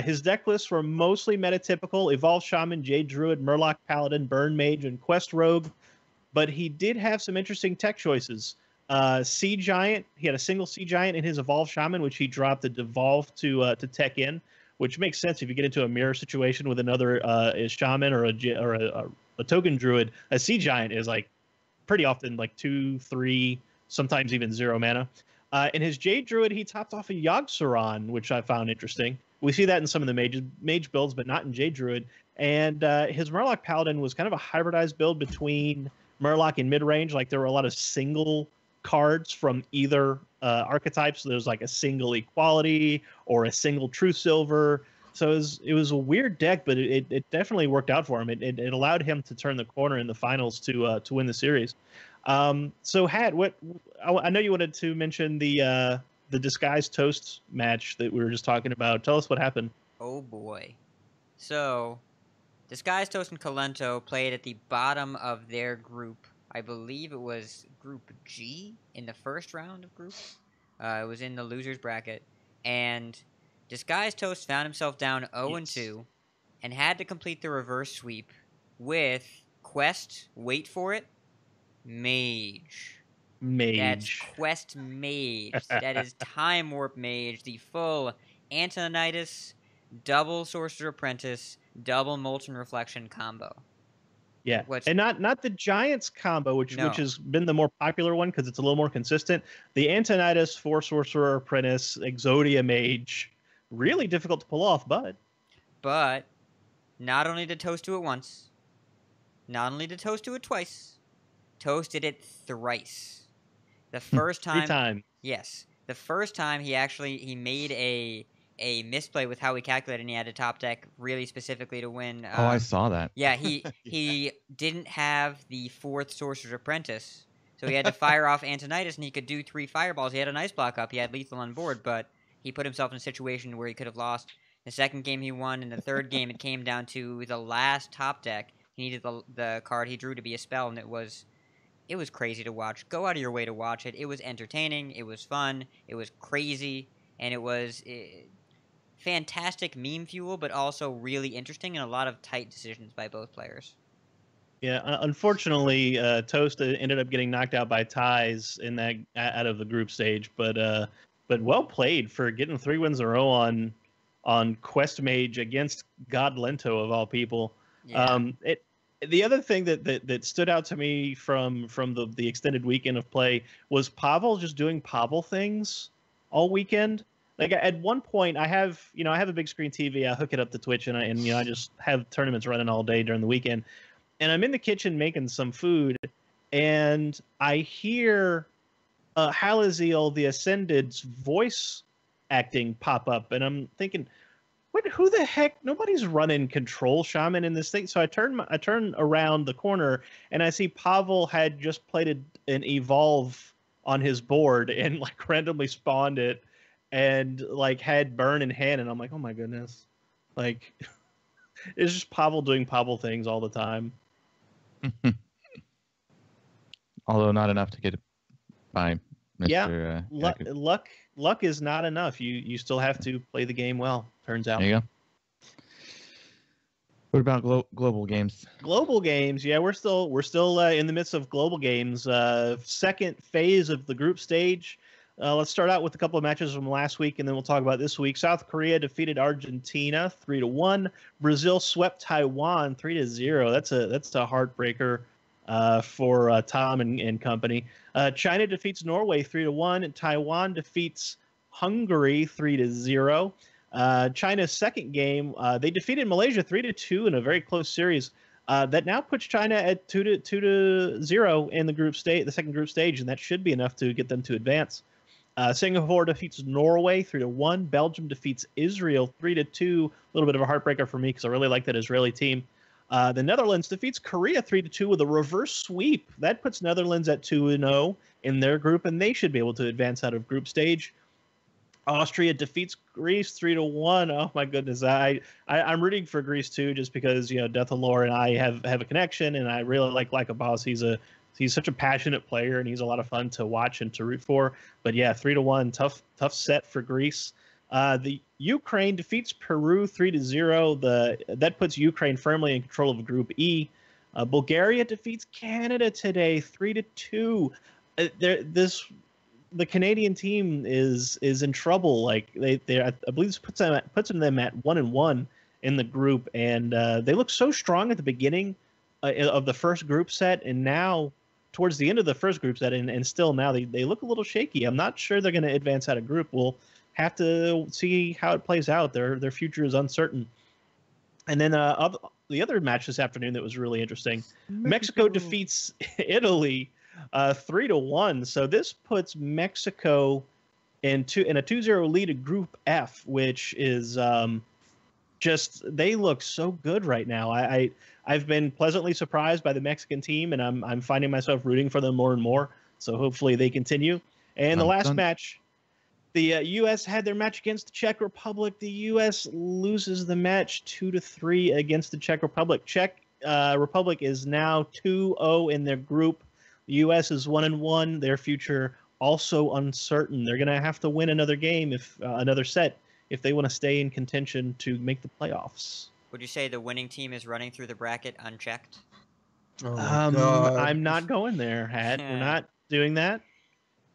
His deck lists were mostly metatypical: Evolved Shaman, Jade Druid, Murloc Paladin, Burn Mage, and Quest Rogue. But he did have some interesting tech choices. Sea Giant, he had a single Sea Giant in his Evolved Shaman, which he dropped the Devolve to tech in, which makes sense if you get into a mirror situation with another shaman or a token druid. A Sea Giant is like pretty often like 2, 3, sometimes even 0 mana. In his Jade Druid, he topped off a Yogg-Saron, which I found interesting. We see that in some of the mage builds, but not in Jade Druid. And his Murloc Paladin was kind of a hybridized build between Murloc and mid-range. Like there were a lot of single cards from either archetype. So there's like a single Equality or a single True Silver. So it was a weird deck, but it definitely worked out for him. It allowed him to turn the corner in the finals to win the series. So Hat, I know you wanted to mention the Disguise Toast match that we were just talking about. Tell us what happened. Oh boy. So Disguise Toast and Colento played at the bottom of their group. I believe it was Group G in the first round of groups. It was in the losers bracket. And Disguise Toast found himself down 0-2 and had to complete the reverse sweep with Quest, wait for it, Mage. That's Quest Mage. That is Time Warp Mage, the full Antonitis, double Sorcerer Apprentice, double Molten Reflection combo. Yeah, and not the Giants combo, which has been the more popular one because it's a little more consistent. The Antonitis, 4 Sorcerer Apprentice, Exodia Mage, really difficult to pull off, but not only did Toast do it once, not only did Toast do it twice, Toast did it thrice. The first time, 3 times. Yes, the first time he made a a misplay with how he calculated, and he had to top deck really specifically to win. Oh, I saw that. Yeah, he didn't have the 4th Sorcerer's Apprentice, so he had to fire off Antonidas, and he could do 3 fireballs. He had an ice block up, he had lethal on board, but he put himself in a situation where he could have lost. The second game he won, and the third game it came down to the last top deck. He needed the card he drew to be a spell, and it was crazy to watch. Go out of your way to watch it. It was entertaining, it was fun, it was crazy, and it was fantastic meme fuel, but also really interesting and a lot of tight decisions by both players. Yeah, unfortunately, Toast ended up getting knocked out by ties in that out of the group stage, but well played for getting 3 wins in a row on Quest Mage against God Lento of all people. Yeah. The other thing that stood out to me from the extended weekend of play was Pavel just doing Pavel things all weekend. Like at one point, I have a big screen TV. I hook it up to Twitch, and I just have tournaments running all day during the weekend. And I'm in the kitchen making some food, and I hear Halaziel the Ascended's voice acting pop up, and I'm thinking, who the heck? Nobody's running Control Shaman in this thing. So I turn around the corner, and I see Pavel had just played an Evolve on his board and like randomly spawned it, and like had Burn in hand, and I'm like, oh my goodness, like it's just Pavel doing Pavel things all the time. Although not enough to get by Mr. Yeah, luck is not enough. You still have to play the game well. Turns out. There you go. What about global games? Global games, yeah, we're still in the midst of global games. Second phase of the group stage. Let's start out with a couple of matches from last week, and then we'll talk about this week. South Korea defeated Argentina 3-1. Brazil swept Taiwan 3-0. That's a heartbreaker for Tom and company. China defeats Norway 3-1. Taiwan defeats Hungary 3-0. China's second game, they defeated Malaysia 3-2 in a very close series. That now puts China at 2-0 in the group stage, the second group stage, and that should be enough to get them to advance. Singapore defeats Norway 3-1. Belgium defeats Israel 3-2. A little bit of a heartbreaker for me because I really like that Israeli team. The Netherlands defeats Korea 3-2 with a reverse sweep. That puts Netherlands at 2-0 in their group, and they should be able to advance out of group stage. Austria defeats Greece 3-1. Oh my goodness, I'm rooting for Greece too, just because Deathalore and I have a connection, and I really like a boss. He's such a passionate player, and he's a lot of fun to watch and to root for. But yeah, 3-1, tough set for Greece. The Ukraine defeats Peru 3-0. That puts Ukraine firmly in control of Group E. Bulgaria defeats Canada today 3-2. The Canadian team is in trouble. Like I believe this puts them at 1-1 in the group, and they look so strong at the beginning of the first group set, and now towards the end of the first group set, and still now they look a little shaky. I'm not sure they're going to advance out of group. We'll have to see how it plays out. Their future is uncertain. And then the other match this afternoon that was really interesting, Mexico defeats Italy 3-1. So this puts Mexico in a 2-0 lead at Group F, which is just, they look so good right now. I've been pleasantly surprised by the Mexican team, and I'm finding myself rooting for them more and more. So hopefully they continue. And the last match, the U.S. had their match against the Czech Republic. The U.S. loses the match 2-3 against the Czech Republic. Czech Republic is now 2-0 in their group. The U.S. is 1-1. Their future also uncertain. They're going to have to win another game, another set, if they want to stay in contention to make the playoffs. Would you say the winning team is running through the bracket unchecked? Oh my God. I'm not going there, Hat. We're not doing that.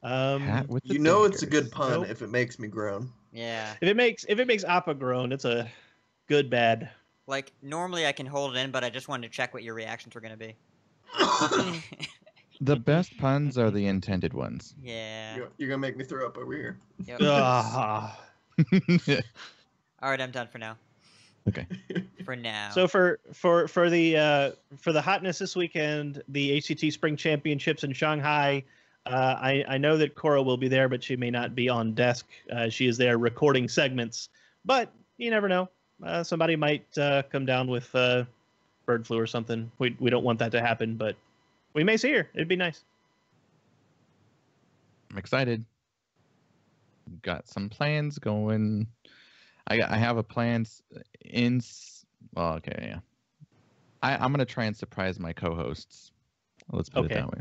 Hat with the It's a good fingers. pun Nope. if it makes me groan. Yeah. If it makes Appa groan, it's a good bad. Like, normally I can hold it in, but I just wanted to check what your reactions were going to be. The best puns are the intended ones. Yeah. You're gonna make me throw up over here. Yep. Ah. All right, I'm done for now. Okay. For now. So for the hotness this weekend, the ACT Spring Championships in Shanghai. I know that Cora will be there, but she may not be on desk. She is there recording segments. But you never know. Somebody might come down with bird flu or something. We don't want that to happen, but we may see her. It'd be nice. I'm excited. Got some plans going. I have a plans in. Well, okay, yeah. I'm gonna try and surprise my co-hosts. Let's put it that way.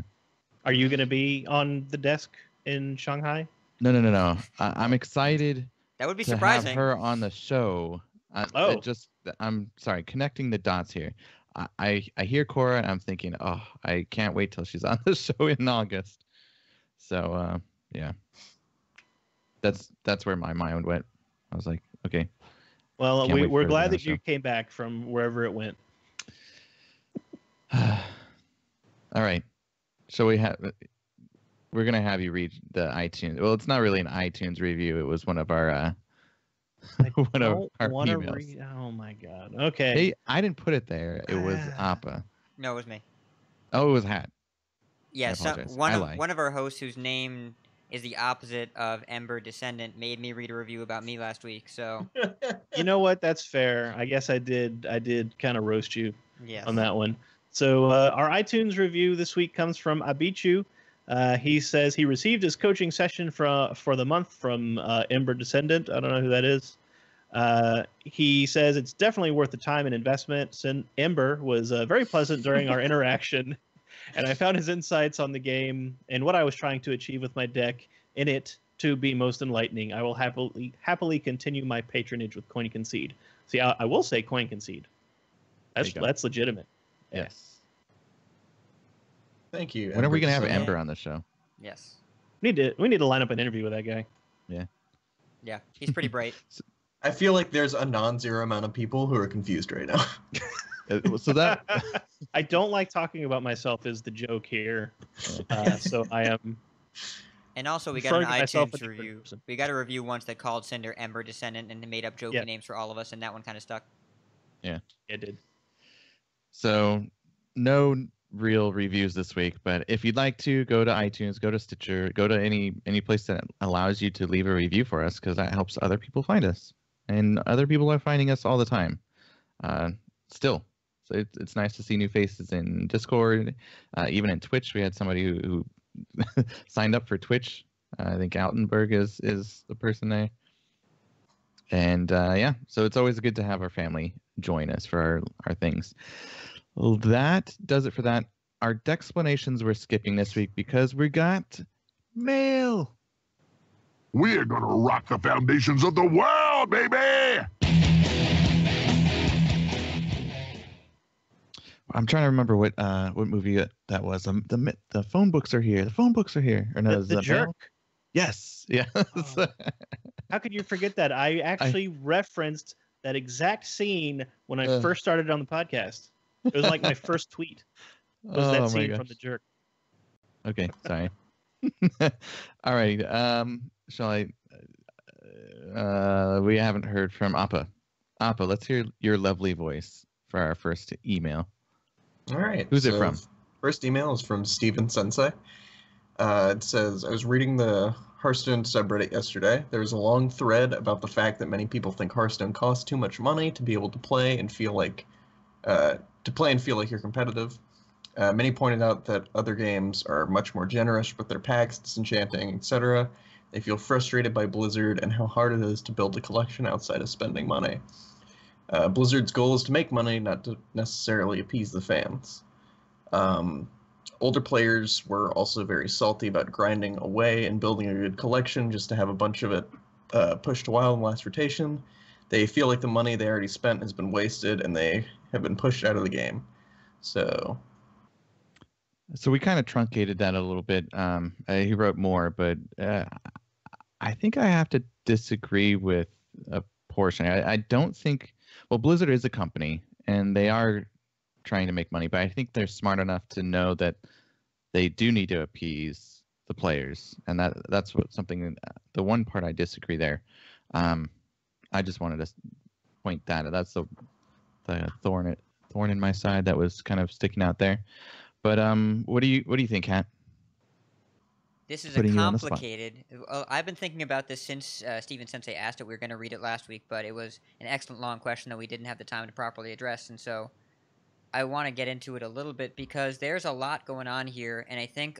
Are you gonna be on the desk in Shanghai? No. I'm excited. That would be to surprising. have her on the show. I'm sorry. Connecting the dots here. I hear Cora and I'm thinking, oh, I can't wait till she's on the show in August. So yeah, that's where my mind went. I was like, okay. Well, we're glad that you came back from wherever it went. All right. So we're gonna have you read the iTunes. Well, it's not really an iTunes review. It was one of our emails. Oh my god. Okay. Hey, I didn't put it there. It was Appa. No, it was me. Oh, it was Hat. Yeah, so one of our hosts whose name is the opposite of Ember Descendant made me read a review about me last week. So you know what? That's fair. I guess I did kind of roast you on that one. So our iTunes review this week comes from Abichu. He says he received his coaching session for the month from Ember Descendant. I don't know who that is. He says it's definitely worth the time and investment. Ember was very pleasant during our interaction, and I found his insights on the game and what I was trying to achieve with my deck in it to be most enlightening. I will happily continue my patronage with Coin Concede. See, I will say Coin Concede. That's legitimate. Yes. Thank you. When are we gonna have Ember on the show? Yes. We need to line up an interview with that guy. Yeah. Yeah, he's pretty bright. I feel like there's a non-zero amount of people who are confused right now. So that I don't like talking about myself is the joke here. So I am. And also, we got an iTunes review. We got a review once that called Cinder Ember Descendant and made up jokey names for all of us, and that one kind of stuck. Yeah, it did. So no real reviews this week, but if you'd like to, go to iTunes, go to Stitcher, go to any place that allows you to leave a review for us, because that helps other people find us, and other people are finding us all the time. Still, so it's nice to see new faces in Discord, even in Twitch. We had somebody who signed up for Twitch. I think Altenberg is the person there. And yeah, so it's always good to have our family join us for our things. Well, that does it for that. Our Dexplanations we're skipping this week because we got mail. We're gonna rock the foundations of the world, baby! I'm trying to remember what movie that was. The phone books are here. The phone books are here. Or no, the Jerk. Mail? Yes. Yeah. Oh. How could you forget that? I actually referenced that exact scene when I first started on the podcast. It was like my first tweet. Was that scene from The Jerk? Okay, sorry. All right. Shall I? We haven't heard from Appa. Appa, let's hear your lovely voice for our first email. All right. Who's it from? First email is from Steven Sensei. It says, I was reading the Hearthstone subreddit yesterday. There was a long thread about the fact that many people think Hearthstone costs too much money to be able to play and feel like you're competitive. Many pointed out that other games are much more generous with their packs, disenchanting, etc. They feel frustrated by Blizzard and how hard it is to build a collection outside of spending money. Blizzard's goal is to make money, not to necessarily appease the fans. Older players were also very salty about grinding away and building a good collection just to have a bunch of it pushed to wild and last rotation. They feel like the money they already spent has been wasted and they have been pushed out of the game. So we kind of truncated that a little bit. He wrote more, but I think I have to disagree with a portion. I don't think... Well, Blizzard is a company, and they are trying to make money, but I think they're smart enough to know that they do need to appease the players, and that's something. The one part I disagree there. I just wanted to point that. That's the thorn in my side that was kind of sticking out there. But what do you think, Kat? This is a Putting you on the spot. complicated. I've been thinking about this since Steven Sensei asked it. We were going to read it last week, but it was an excellent long question that we didn't have the time to properly address, and so I want to get into it a little bit because there's a lot going on here, and I think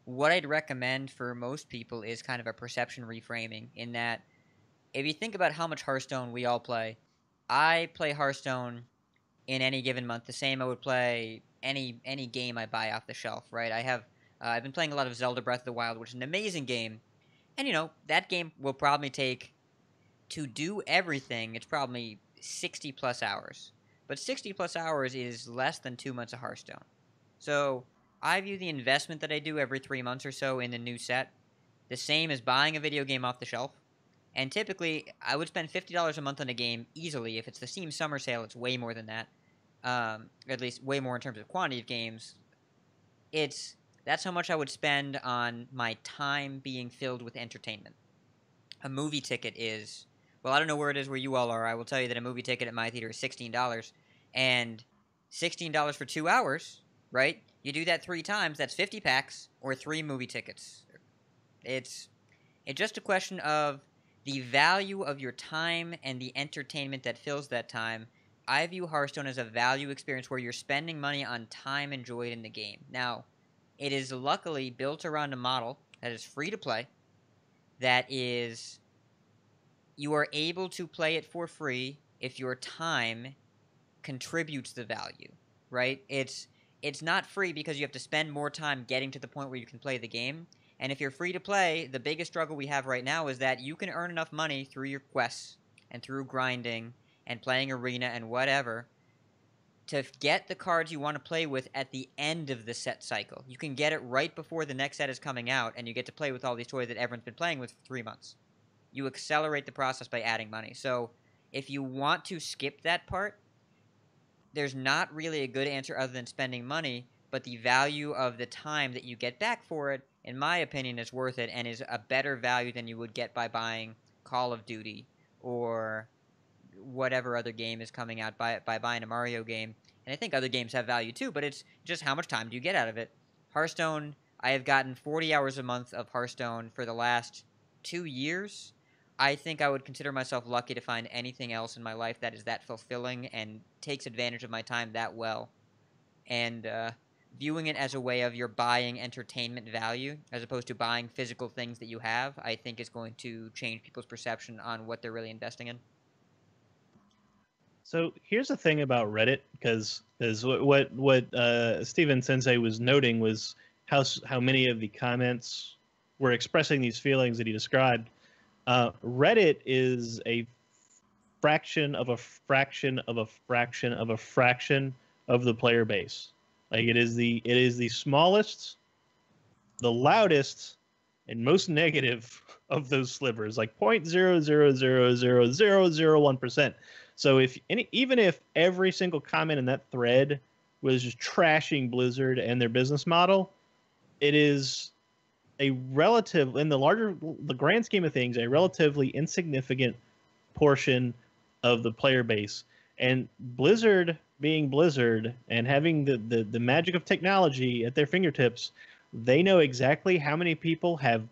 what I'd recommend for most people is kind of a perception reframing. In that, if you think about how much Hearthstone we all play, I play Hearthstone in any given month the same I would play any game I buy off the shelf, right? I've been playing a lot of Zelda Breath of the Wild, which is an amazing game. And, that game will probably take, to do everything, it's probably 60 plus hours. But 60 plus hours is less than 2 months of Hearthstone. So I view the investment that I do every 3 months or so in the new set the same as buying a video game off the shelf. And typically, I would spend $50 a month on a game easily. If it's the Steam Summer Sale, it's way more than that. At least way more in terms of quantity of games. That's how much I would spend on my time being filled with entertainment. A movie ticket is, well, I don't know where it is where you all are. I will tell you that a movie ticket at my theater is $16. And $16 for 2 hours, right? You do that 3 times, that's 50 packs or 3 movie tickets. It's just a question of the value of your time and the entertainment that fills that time. I view Hearthstone as a value experience where you're spending money on time enjoyed in the game. Now, it is luckily built around a model that is free to play, that is, you are able to play it for free if your time contributes the value, right? It's not free because you have to spend more time getting to the point where you can play the game. And if you're free to play, the biggest struggle we have right now is that you can earn enough money through your quests and through grinding and playing arena and whatever to get the cards you want to play with at the end of the set cycle. You can get it right before the next set is coming out, and you get to play with all these toys that everyone's been playing with for 3 months. You accelerate the process by adding money. So if you want to skip that part, there's not really a good answer other than spending money, but the value of the time that you get back for it, in my opinion, is worth it and is a better value than you would get by buying Call of Duty or whatever other game is coming out by buying a Mario game. And I think other games have value too, but it's just how much time do you get out of it. Hearthstone, I have gotten 40 hours a month of Hearthstone for the last 2 years. I think I would consider myself lucky to find anything else in my life that is that fulfilling and takes advantage of my time that well. And viewing it as a way of you're buying entertainment value as opposed to buying physical things that you have, I think is going to change people's perception on what they're really investing in. So here's the thing about Reddit, because what Steven Sensei was noting was how many of the comments were expressing these feelings that he described. Reddit is a fraction of a fraction of a fraction of a fraction of the player base. Like it is the smallest, the loudest, and most negative of those slivers, like 0.0000001%. So even if every single comment in that thread was just trashing Blizzard and their business model, it is a relative, in the grand scheme of things, a relatively insignificant portion of the player base. And Blizzard being Blizzard and having the magic of technology at their fingertips, they know exactly how many people have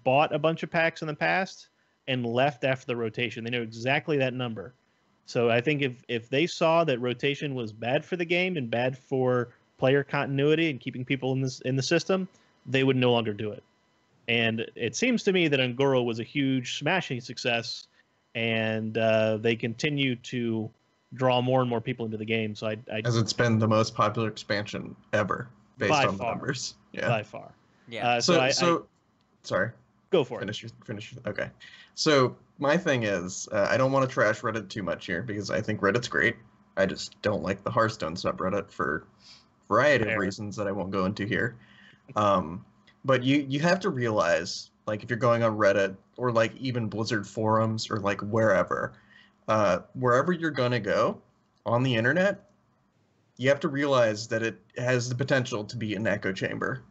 bought a bunch of packs in the past and left after the rotation. They know exactly that number. So I think if they saw that rotation was bad for the game and bad for player continuity and keeping people in the system, they would no longer do it. And it seems to me that Un'Goro was a huge smashing success, and they continue to draw more and more people into the game. So as it's been the most popular expansion ever based on the numbers. Yeah, by far. Yeah. Sorry. Go for it. Finish. Okay. So my thing is, I don't want to trash Reddit too much here because I think Reddit's great. I just don't like the Hearthstone subreddit for a variety of reasons that I won't go into here. But you have to realize, like, if you're going on Reddit or like even Blizzard forums or like wherever you're gonna go on the internet, you have to realize that it has the potential to be an echo chamber,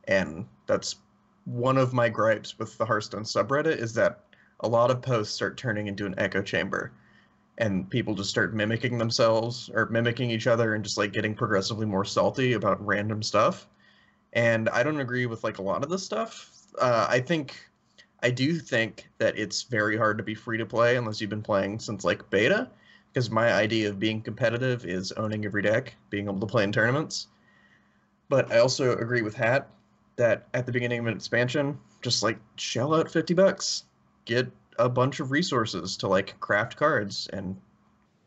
and that's one of my gripes with the Hearthstone subreddit is that a lot of posts start turning into an echo chamber, and people just start mimicking themselves or mimicking each other and just like getting progressively more salty about random stuff. And I don't agree with like a lot of this stuff. I do think that it's very hard to be free to play unless you've been playing since like beta, because my idea of being competitive is owning every deck, being able to play in tournaments. But I also agree with Hat that at the beginning of an expansion, just like shell out $50, get a bunch of resources to like craft cards and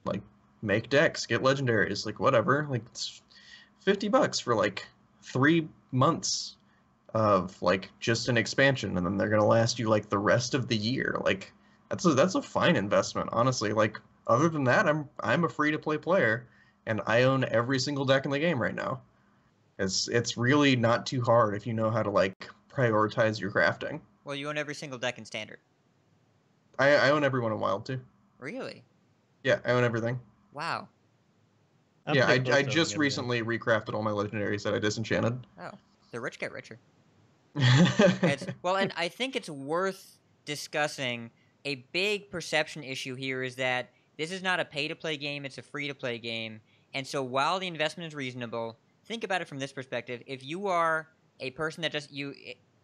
like make decks, get legendaries, like whatever. Like it's $50 for like 3 months of like just an expansion, and then they're gonna last you like the rest of the year. Like that's a fine investment, honestly. Like other than that, I'm a free to play player, and I own every single deck in the game right now. It's really not too hard if you know how to like prioritize your crafting. Well, you own every single deck in Standard. I own everyone in Wild too. Really? Yeah, I own everything. Wow. Yeah, pretty close I to owning just everything. recently recrafted all my legendaries that I disenchanted. Oh, the rich get richer. Yeah, Well, and I think it's worth discussing. A big perception issue here is that this is not a pay-to-play game; it's a free-to-play game. And so, while the investment is reasonable, think about it from this perspective: if you are a person that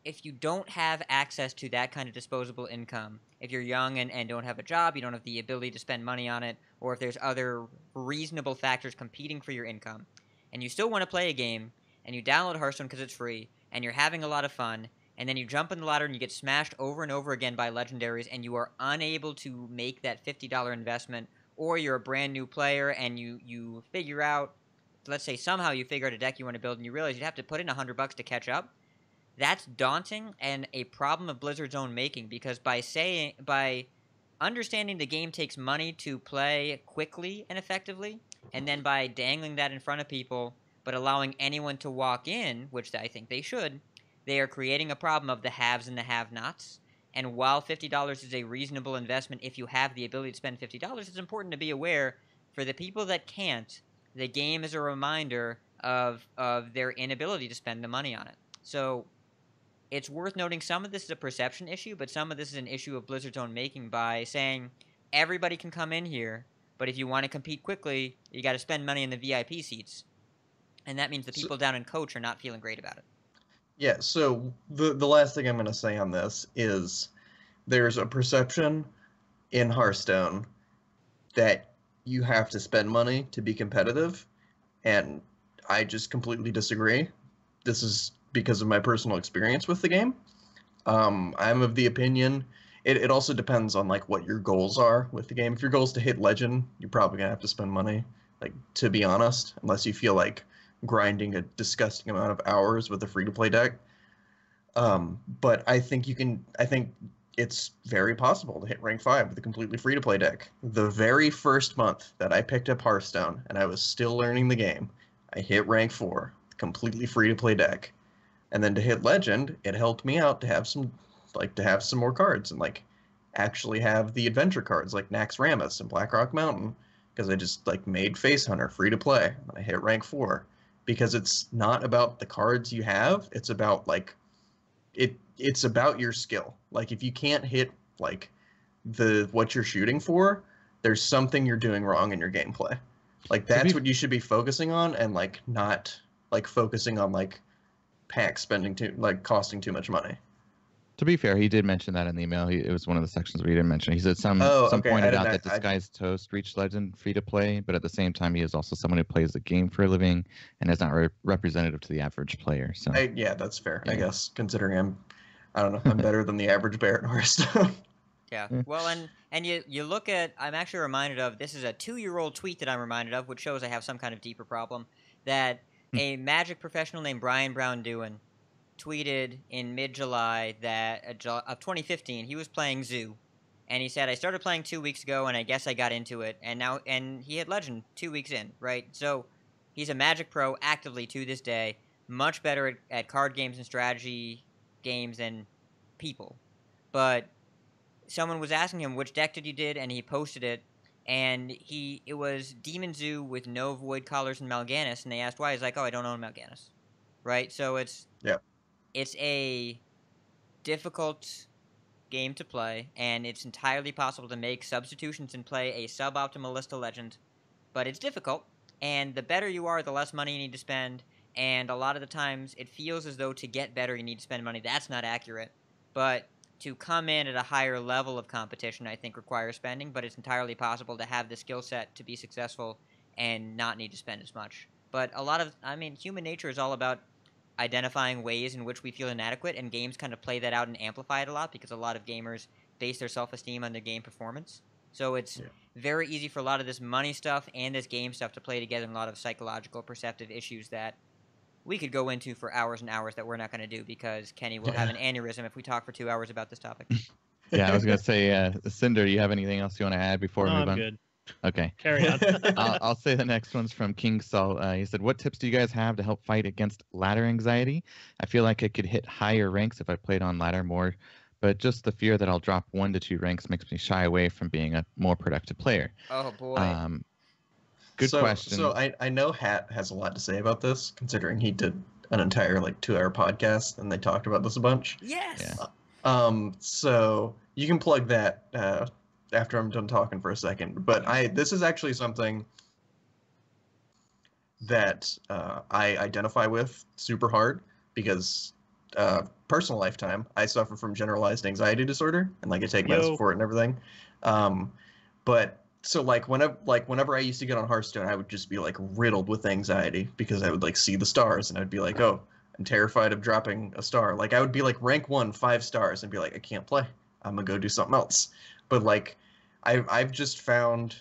if you don't have access to that kind of disposable income, if you're young and don't have a job, you don't have the ability to spend money on it, or if there's other reasonable factors competing for your income, and you still want to play a game, and you download Hearthstone because it's free, and you're having a lot of fun, and then you jump in the ladder and you get smashed over and over again by legendaries, and you are unable to make that $50 investment, or you're a brand new player and you figure out, let's say somehow you figure out a deck you want to build and you realize you'd have to put in $100 to catch up. That's daunting and a problem of Blizzard's own making, because by understanding the game takes money to play quickly and effectively, and then by dangling that in front of people but allowing anyone to walk in, which I think they should, they are creating a problem of the haves and the have-nots. And while $50 is a reasonable investment if you have the ability to spend $50, it's important to be aware for the people that can't, the game is a reminder of their inability to spend the money on it. So it's worth noting some of this is a perception issue, but some of this is an issue of Blizzard's own making by saying everybody can come in here, but if you want to compete quickly, you got to spend money in the VIP seats. And that means the people down in coach are not feeling great about it. yeah. So the last thing I'm gonna say on this is there's a perception in Hearthstone that you have to spend money to be competitive, and I just completely disagree. This is because of my personal experience with the game. I'm of the opinion it also depends on like what your goals are with the game. If your goal is to hit legend, you're probably gonna have to spend money, like, to be honest, unless you feel like grinding a disgusting amount of hours with a free-to-play deck. But I think it's very possible to hit rank 5 with a completely free-to-play deck. The very first month that I picked up Hearthstone and I was still learning the game, I hit rank 4, completely free-to-play deck. And then to hit legend, it helped me out to have some more cards and like actually have the adventure cards like Naxxramas and Blackrock Mountain, because I just like made Face Hunter free to play and I hit rank 4, because it's not about the cards you have, it's about like it's about your skill. Like if you can't hit like what you're shooting for, there's something you're doing wrong in your gameplay. Like that's what you should be focusing on, and like not like focusing on like packs costing too much money. To be fair, he did mention that in the email. It was one of the sections where he didn't mention. He said some okay. pointed out that Disguised Toast reached legend free to play, but at the same time, he is also someone who plays the game for a living and is not representative to the average player. So yeah, that's fair. Yeah. I guess considering I don't know, I'm better than the average bear at Hearthstone. Yeah. Well, and you look at, I'm actually reminded of, this is a 2-year-old tweet that I'm reminded of, which shows I have some kind of deeper problem, that a Magic professional named Brian Brown Dewin tweeted in mid-July of 2015. He was playing Zoo, and he said, I started playing 2 weeks ago, and I guess I got into it, and he hit Legend 2 weeks in, right? So he's a Magic pro actively to this day, much better at card games and strategy games than people. But someone was asking him, which deck did you did, and he posted it, and it was Demon Zoo with no Void Collars and Mal'Ganis, and they asked why. He's like, oh, I don't own Mal'Ganis, right? So it's a difficult game to play, and it's entirely possible to make substitutions and play a suboptimal list of Legend, but it's difficult, and the better you are, the less money you need to spend, and a lot of the times it feels as though to get better you need to spend money. That's not accurate. but to come in at a higher level of competition, I think requires spending, but it's entirely possible to have the skill set to be successful and not need to spend as much. But human nature is all about identifying ways in which we feel inadequate, and games kind of play that out and amplify it a lot because a lot of gamers base their self-esteem on their game performance. So it's very easy for a lot of this money stuff and this game stuff to play together in a lot of psychological, perceptive issues that we could go into for hours and hours that we're not going to do because Kenny will have an aneurysm if we talk for 2 hours about this topic. Yeah, I was going to say, Cinder, do you have anything else you want to add before we move on? I'm good. Okay. Carry on. I'll say the next one's from King Salt. He said, what tips do you guys have to help fight against ladder anxiety? I feel like I could hit higher ranks if I played on ladder more, but just the fear that I'll drop 1 to 2 ranks makes me shy away from being a more productive player. Oh, boy. Good question. So I know Hat has a lot to say about this, considering he did an entire 2-hour podcast and they talked about this a bunch. Yes. Yeah. So you can plug that after I'm done talking for a second. But this is actually something that I identify with super hard because personal lifetime, I suffer from generalized anxiety disorder and I take medicine for it and everything. But so whenever I used to get on Hearthstone, I would just be riddled with anxiety because I would see the stars and I'd be like, oh, I'm terrified of dropping a star. I would be rank 1, 5 stars and be like, I can't play. I'm gonna go do something else. But I've just found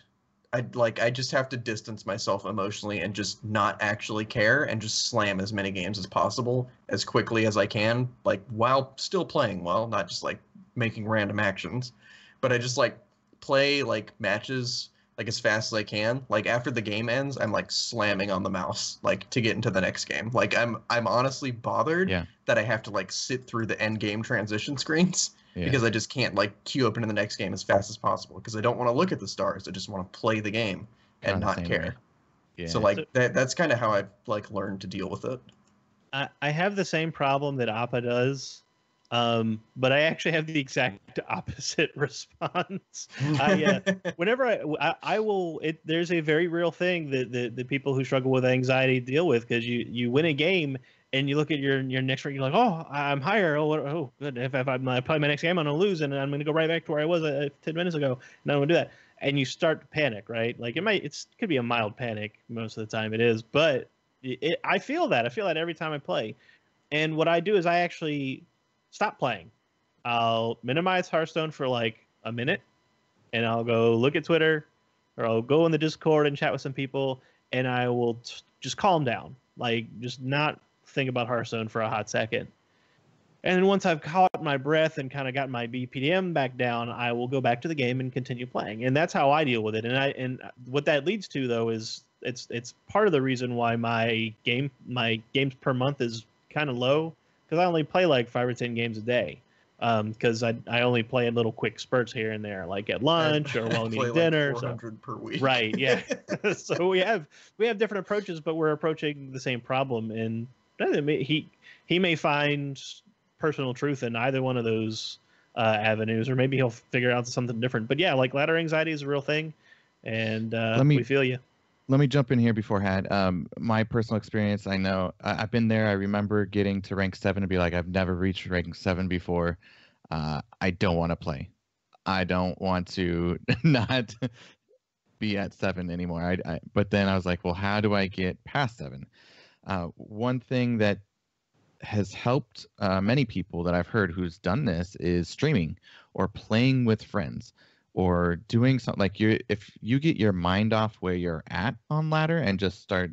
I just have to distance myself emotionally and just not actually care and just slam as many games as possible as quickly as I can, while still playing well, not just making random actions. But I just play matches as fast as I can. After the game ends, I'm slamming on the mouse to get into the next game. I'm honestly bothered that I have to sit through the end game transition screens because I just can't queue up into the next game as fast as possible because I don't want to look at the stars. I just want to play the game and not care. Yeah. So that's kind of how I've learned to deal with it. I have the same problem that Appa does. But I actually have the exact opposite response. Whenever I will, there's a very real thing that the people who struggle with anxiety deal with because you win a game and you look at your next rank, you're like, oh, I'm higher. Oh, good. If I play my next game, I'm gonna lose and I'm gonna go right back to where I was 10 minutes ago. And I don't want to do that. And you start to panic, right? It could be a mild panic most of the time. It is, but I feel that every time I play. And what I do is I actually stop playing. I'll minimize Hearthstone for a minute, and I'll go look at Twitter, or I'll go in the Discord and chat with some people, and I will just calm down, just not think about Hearthstone for a hot second. And then once I've caught my breath and kind of got my BPDM back down, I will go back to the game and continue playing. And that's how I deal with it. And what that leads to though is it's part of the reason why my games per month is kind of low. Because I only play 5 or 10 games a day. Because I only play in little quick spurts here and there, at lunch or while I'm eating dinner. 400 per week. Right, yeah. So we have different approaches, but we're approaching the same problem. And he may find personal truth in either one of those avenues, or maybe he'll figure out something different. But yeah, ladder anxiety is a real thing, and we feel you. Let me jump in here before Had. My personal experience, I know I've been there. I remember getting to rank 7 and be like, I've never reached rank 7 before. I don't want to play. I don't want to not be at 7 anymore. But then I was like, well, how do I get past 7? One thing that has helped many people that I've heard who's done this is streaming or playing with friends. Or doing something if you get your mind off where you're at on ladder and just start,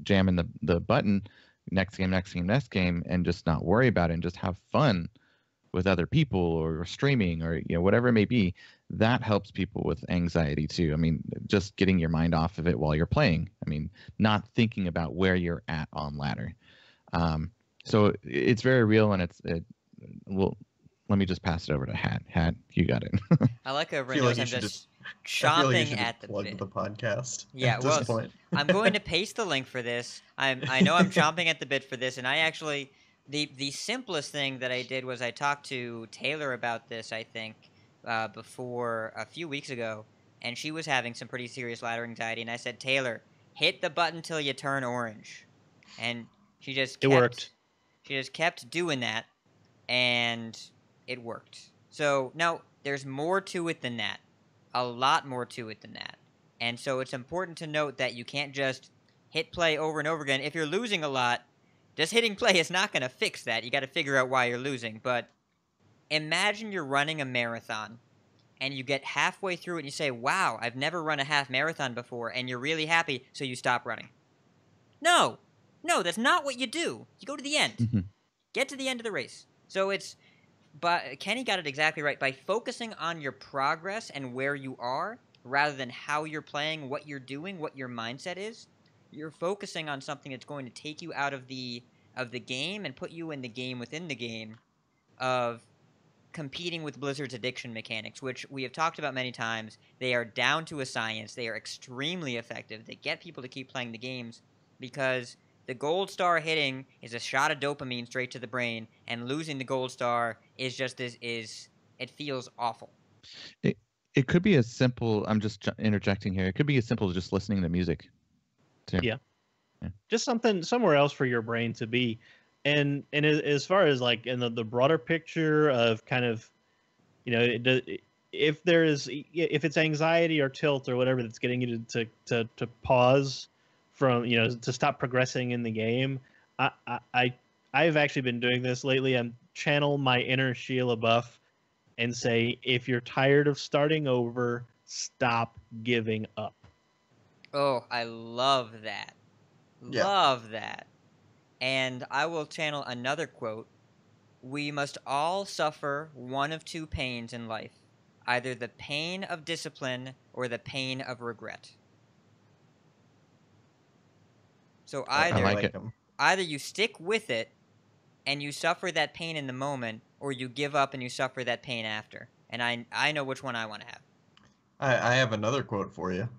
jamming the button, next game, and just not worry about it and just have fun with other people or streaming or whatever it may be, that helps people with anxiety too. I mean, just getting your mind off of it while you're playing. I mean, not thinking about where you're at on ladder. So it's very real, and let me just pass it over to Hat. Hat, you got it. I like a I feel like you I'm should just I feel like you chomping should at the plug bit. the podcast. Yeah, at this point. I'm going to paste the link for this. I know I'm chomping at the bit for this, and I actually the simplest thing that I did was I talked to Taylor about this. I think before a few weeks ago, and she was having some pretty serious ladder anxiety, and I said, Taylor, hit the button till you turn orange, and she just It worked. She just kept doing that. and it worked. So now there's more to it than that, a lot more to it than that. And so it's important to note that you can't just hit play over and over again. If you're losing a lot, just hitting play is not going to fix that. You got to figure out why you're losing. But imagine you're running a marathon and you get halfway through it and you say, wow, I've never run a half marathon before, and you're really happy, so you stop running. No, that's not what you do. You go to the end. Mm-hmm. Get to the end of the race. So but Kenny got it exactly right. By focusing on your progress and where you are, rather than how you're playing, what you're doing, what your mindset is, you're focusing on something that's going to take you out of the game and put you in the game within the game of competing with Blizzard's addiction mechanics, which we have talked about many times. They are down to a science. They are extremely effective. They get people to keep playing the games because the gold star hitting is a shot of dopamine straight to the brain, and losing the gold star is just it feels awful. It could be as simple. I'm just interjecting here. It could be as simple as just listening to music, too. Yeah. Just somewhere else for your brain to be. And as far as like in the broader picture of kind of, if it's anxiety or tilt or whatever that's getting you to pause from, to stop progressing in the game, I've actually been doing this lately. I'm channel my inner Sheila Buff and say, if you're tired of starting over, stop giving up. Oh, I love that. Yeah. Love that. And I will channel another quote. We must all suffer one of two pains in life, either the pain of discipline or the pain of regret. So either you stick with it and you suffer that pain in the moment, or you give up and you suffer that pain after. And I know which one I want to have. I have another quote for you.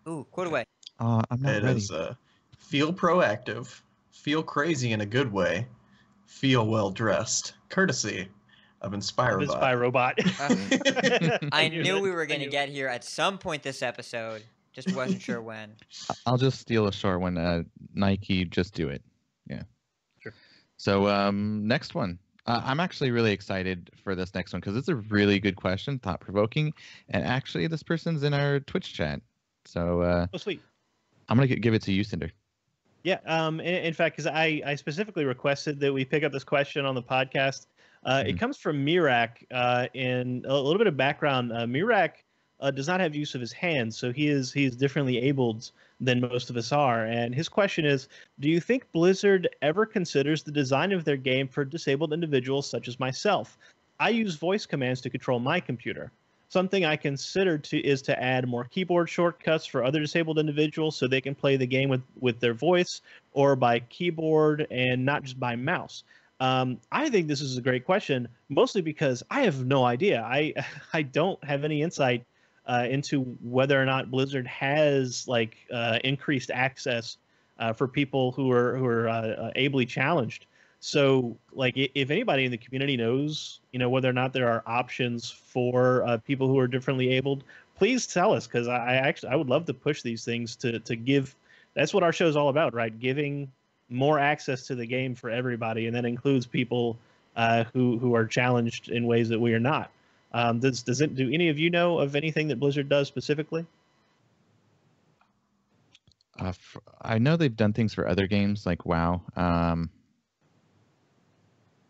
Ooh, quote away. I'm not It ready. is, feel proactive, feel crazy in a good way, feel well dressed, courtesy of Inspirobot. I knew we were going to get here at some point this episode. Just wasn't sure when. I'll just steal a short one. Nike, just do it. Yeah. Sure. So next one. I'm actually really excited for this next one because it's a really good question, thought-provoking, and actually this person's in our Twitch chat. So Oh, sweet. I'm going to give it to you, Cinder. Yeah, in fact, because I specifically requested that we pick up this question on the podcast. It comes from Mirak. In a little bit of background, Mirak does not have use of his hands, so he's differently abled than most of us are. And his question is, do you think Blizzard ever considers the design of their game for disabled individuals such as myself? I use voice commands to control my computer. Something I considered is to add more keyboard shortcuts for other disabled individuals so they can play the game with their voice or by keyboard and not just by mouse. I think this is a great question, mostly because I have no idea. I don't have any insight into whether or not Blizzard has increased access for people who are ably challenged. So, if anybody in the community knows, whether or not there are options for people who are differently abled, please tell us, because I would love to push these things to give. That's what our show is all about, right? Giving more access to the game for everybody, and that includes people who are challenged in ways that we are not. Do any of you know of anything that Blizzard does specifically? I know they've done things for other games like WoW.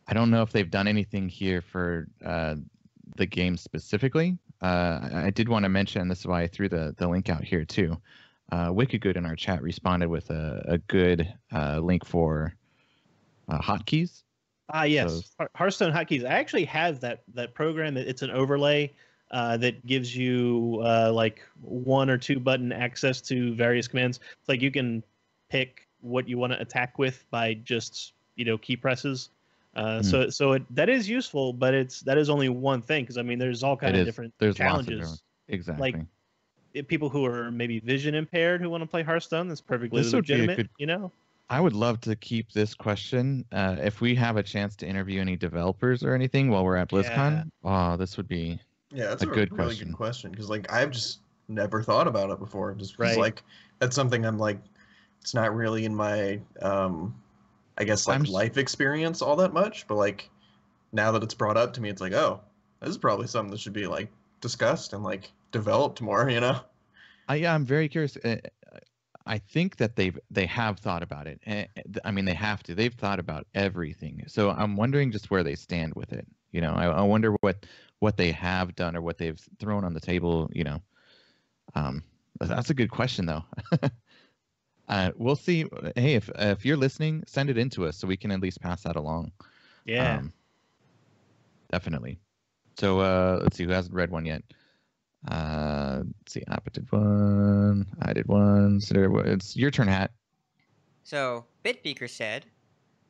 I don't know if they've done anything here for the game specifically. I did want to mention, this is why I threw the link out here too. Wicked Good in our chat responded with a good link for hotkeys. Yes, So, Hearthstone hotkeys. I actually have that program. It's an overlay that gives you 1 or 2 button access to various commands. It's like you can pick what you want to attack with by just key presses. So that is useful, but that is only one thing, because there's all kind of different challenges. Exactly. Like people who are maybe vision impaired who want to play Hearthstone, that's perfectly legitimate. I would love to keep this question. If we have a chance to interview any developers or anything while we're at BlizzCon, this would be that's a good really question. good question, because I've just never thought about it before. Just because Right. That's something I'm it's not really in my I guess life experience all that much, but now that it's brought up to me, it's like, oh, this is probably something that should be like discussed and like developed more, you know? Yeah, I'm very curious. I think that they have thought about it. I mean, they have to. They've thought about everything. So I'm wondering just where they stand with it. You know, I wonder what they have done or what they've thrown on the table. You know, that's a good question though. We'll see. Hey, if you're listening, send it in to us so we can at least pass that along. Yeah. Definitely. So let's see who hasn't read one yet. Let's see, Appa did one. I did one. So it's your turn, Hat. So Bitbeaker said,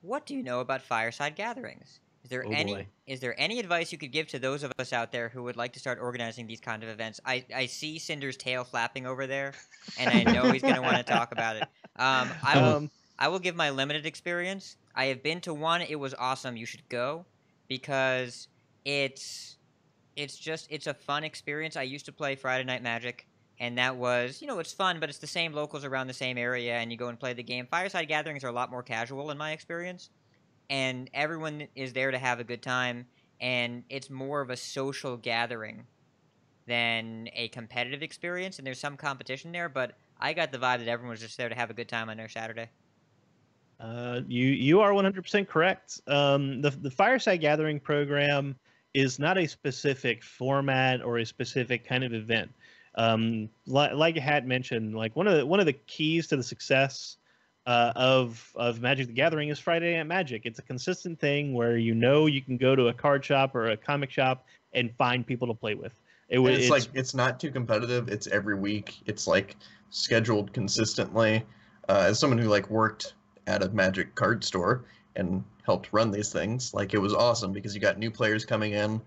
"What do you know about fireside gatherings? Is there any advice you could give to those of us out there who would like to start organizing these kind of events?" I see Cinder's tail flapping over there, and I know he's going to want to talk about it. I will give my limited experience. I have been to one. It was awesome. You should go because it's a fun experience. I used to play Friday Night Magic, and that was, it's fun, but it's the same locals around the same area, and you go and play the game. Fireside gatherings are a lot more casual in my experience, and everyone is there to have a good time, and it's more of a social gathering than a competitive experience, and there's some competition there, but I got the vibe that everyone was just there to have a good time on their Saturday. You are 100% correct. The Fireside Gathering program is not a specific format or a specific kind of event. Like Hat mentioned, like one of the keys to the success of Magic the Gathering is Friday Night Magic. It's a consistent thing where you can go to a card shop or a comic shop and find people to play with. It's like it's not too competitive. It's every week. It's like scheduled consistently. As someone who like worked at a Magic card store and helped run these things, like it was awesome because you got new players coming in.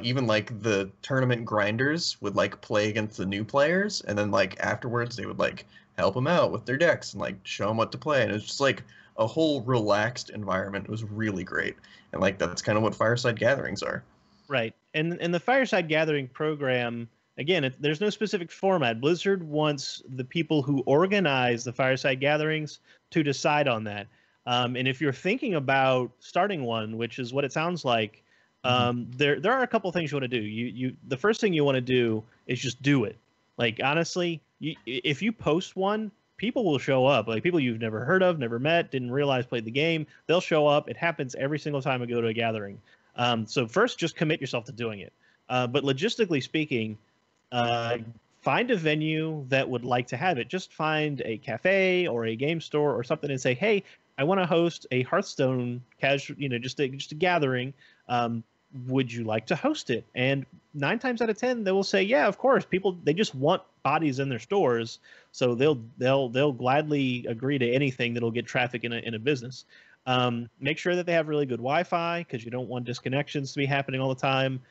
Even like the tournament grinders would like play against the new players, and then like afterwards they would like help them out with their decks and like show them what to play, and it was just like a whole relaxed environment. It was really great, and like that's kind of what Fireside Gatherings are. Right, and the Fireside Gathering program, again, there's no specific format. Blizzard wants the people who organize the Fireside Gatherings to decide on that. And if you're thinking about starting one, which is what it sounds like, there are a couple things you want to do. The first thing you want to do is just do it. Like honestly, if you post one, people will show up. Like people you've never heard of, never met, didn't realize played the game. They'll show up. It happens every single time I go to a gathering. So first, just commit yourself to doing it. But logistically speaking, find a venue that would like to have it. Just find a cafe or a game store or something and say, hey, I want to host a Hearthstone casual, just a gathering. Would you like to host it? And 9 times out of 10, they will say, yeah, of course. People, they just want bodies in their stores, so they'll gladly agree to anything that'll get traffic in a business. Make sure that they have really good Wi-Fi because you don't want disconnections to be happening all the time.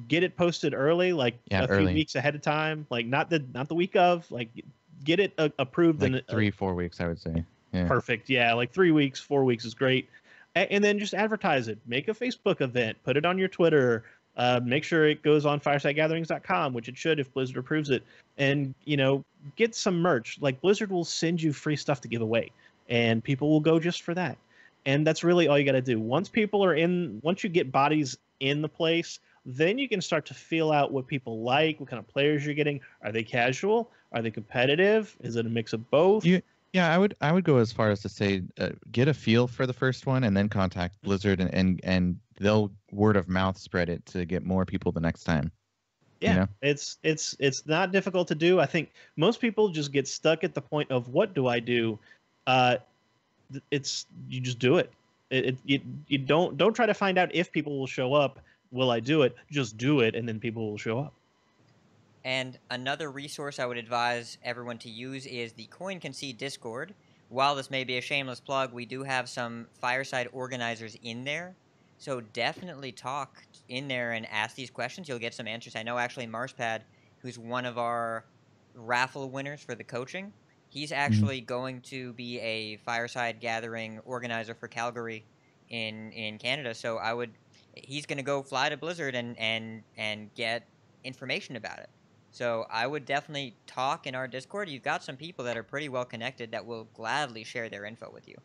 Get it posted early, like a few weeks ahead of time, like not the week of, like get it approved like in 3-4 weeks, I would say. Yeah. Perfect. Yeah, like 3 weeks, 4 weeks is great. And then just advertise it. Make a Facebook event. Put it on your Twitter. Make sure it goes on firesidegatherings.com, which it should if Blizzard approves it. And, get some merch. Like Blizzard will send you free stuff to give away, and people will go just for that. And that's really all you got to do. Once you get bodies in the place, then you can start to feel out what people like, what kind of players you're getting. Are they casual? Are they competitive? Is it a mix of both? Yeah, I would go as far as to say get a feel for the first one and then contact Blizzard and they'll word of mouth spread it to get more people the next time. Yeah, it's not difficult to do. I think most people just get stuck at the point of what do I do? You just do it. You don't try to find out if people will show up. Will I do it? Just do it, and then people will show up. And another resource I would advise everyone to use is the Concede Discord. While this may be a shameless plug, we do have some Fireside organizers in there. So definitely talk in there and ask these questions. You'll get some answers. I know actually Marspad, who's one of our raffle winners for the coaching, he's actually going to be a Fireside Gathering organizer for Calgary in Canada. So he's going to go fly to Blizzard and get information about it. So I would definitely talk in our Discord. You've got some people that are pretty well connected that will gladly share their info with you.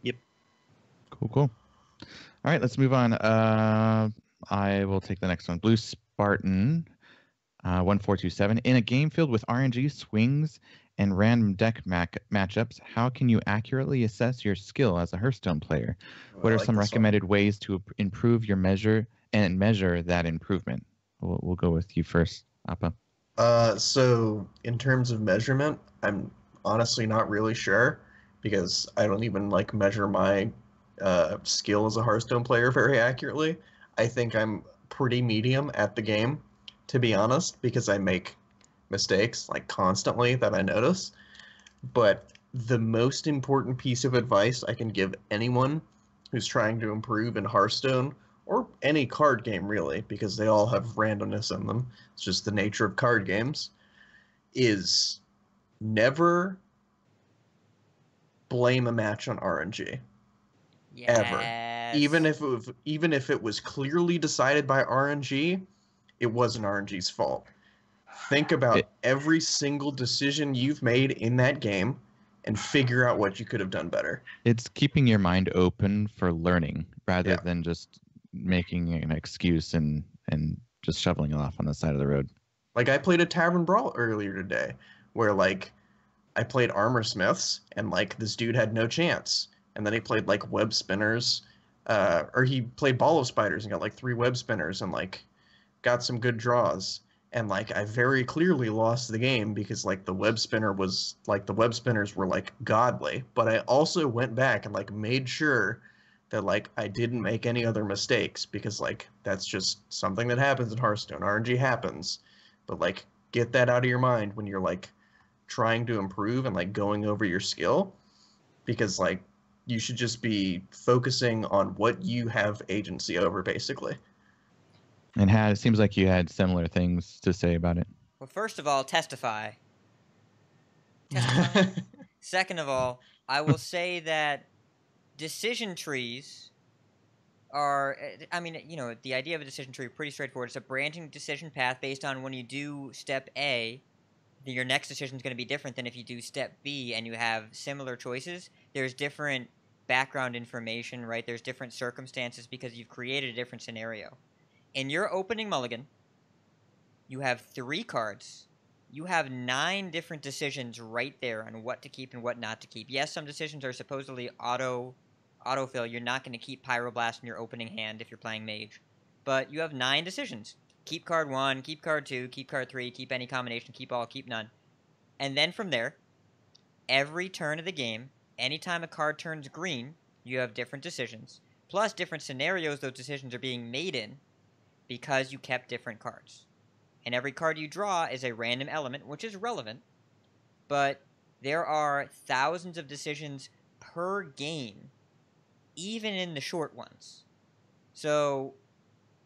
Yep. Cool. All right, let's move on. I will take the next one. Blue Spartan, 1427. In a game filled with RNG swings and random deck matchups, how can you accurately assess your skill as a Hearthstone player? What are some recommended ways to improve your measure that improvement? We'll go with you first, Appa. So in terms of measurement, I'm honestly not really sure because I don't even like measure my skill as a Hearthstone player very accurately. I think I'm pretty medium at the game, to be honest, because I make mistakes like constantly that I notice. But the most important piece of advice I can give anyone who's trying to improve in Hearthstone or any card game really, because they all have randomness in them. It's just the nature of card games, is never blame a match on RNG. Ever. Yes. Even if it was clearly decided by RNG, it wasn't RNG's fault. Think about every single decision you've made in that game and figure out what you could have done better. It's keeping your mind open for learning rather than just making an excuse and just shoveling it off on the side of the road. Like I played a Tavern Brawl earlier today where like I played Armor Smiths and like this dude had no chance. And then he played like Web Spinners, or he played Ball of Spiders and got like 3 Web Spinners and like got some good draws. And like I very clearly lost the game because like the Web Spinners were like godly. But I also went back and like made sure that like I didn't make any other mistakes because like that's just something that happens in Hearthstone. RNG happens. But like get that out of your mind when you're like trying to improve and like going over your skill, because like you should just be focusing on what you have agency over basically. And it seems like you had similar things to say about it. Well, first of all, testify. Testify. Second of all, I will say that decision trees are, I mean, you know, the idea of a decision tree is pretty straightforward. It's a branching decision path based on when you do step A, your next decision is going to be different than if you do step B and you have similar choices. There's different background information, right? There's different circumstances because you've created a different scenario. In your opening mulligan, you have 3 cards. You have 9 different decisions right there on what to keep and what not to keep. Yes, some decisions are supposedly autofill. You're not going to keep Pyroblast in your opening hand if you're playing Mage. But you have 9 decisions. Keep card 1, keep card 2, keep card 3, keep any combination, keep all, keep none. And then from there, every turn of the game, anytime a card turns green, you have different decisions. Plus different scenarios those decisions are being made in, because you kept different cards. And every card you draw is a random element, which is relevant, but there are thousands of decisions per game, even in the short ones. So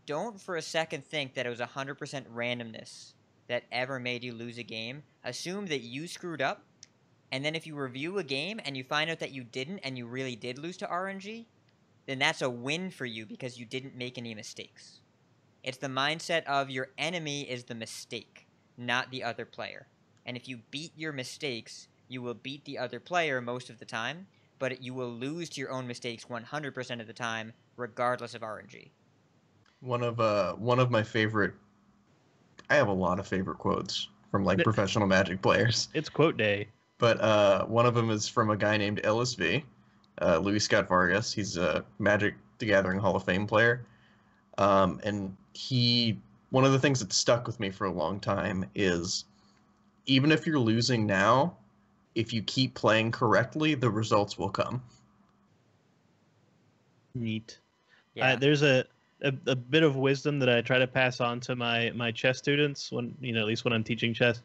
don't for a second think that it was 100% randomness that ever made you lose a game. Assume that you screwed up, and then if you review a game and you find out that you didn't and you really did lose to RNG, then that's a win for you because you didn't make any mistakes. It's the mindset of your enemy is the mistake, not the other player. And if you beat your mistakes, you will beat the other player most of the time, but you will lose to your own mistakes 100% of the time, regardless of RNG. One of my favorite, I have a lot of favorite quotes from like professional Magic players. It's quote day. But one of them is from a guy named LSV, Luis Scott Vargas. He's a Magic the Gathering Hall of Fame player. And one of the things that stuck with me for a long time is even if you're losing now, if you keep playing correctly, the results will come. Neat. Yeah. There's a bit of wisdom that I try to pass on to my chess students when, at least when I'm teaching chess.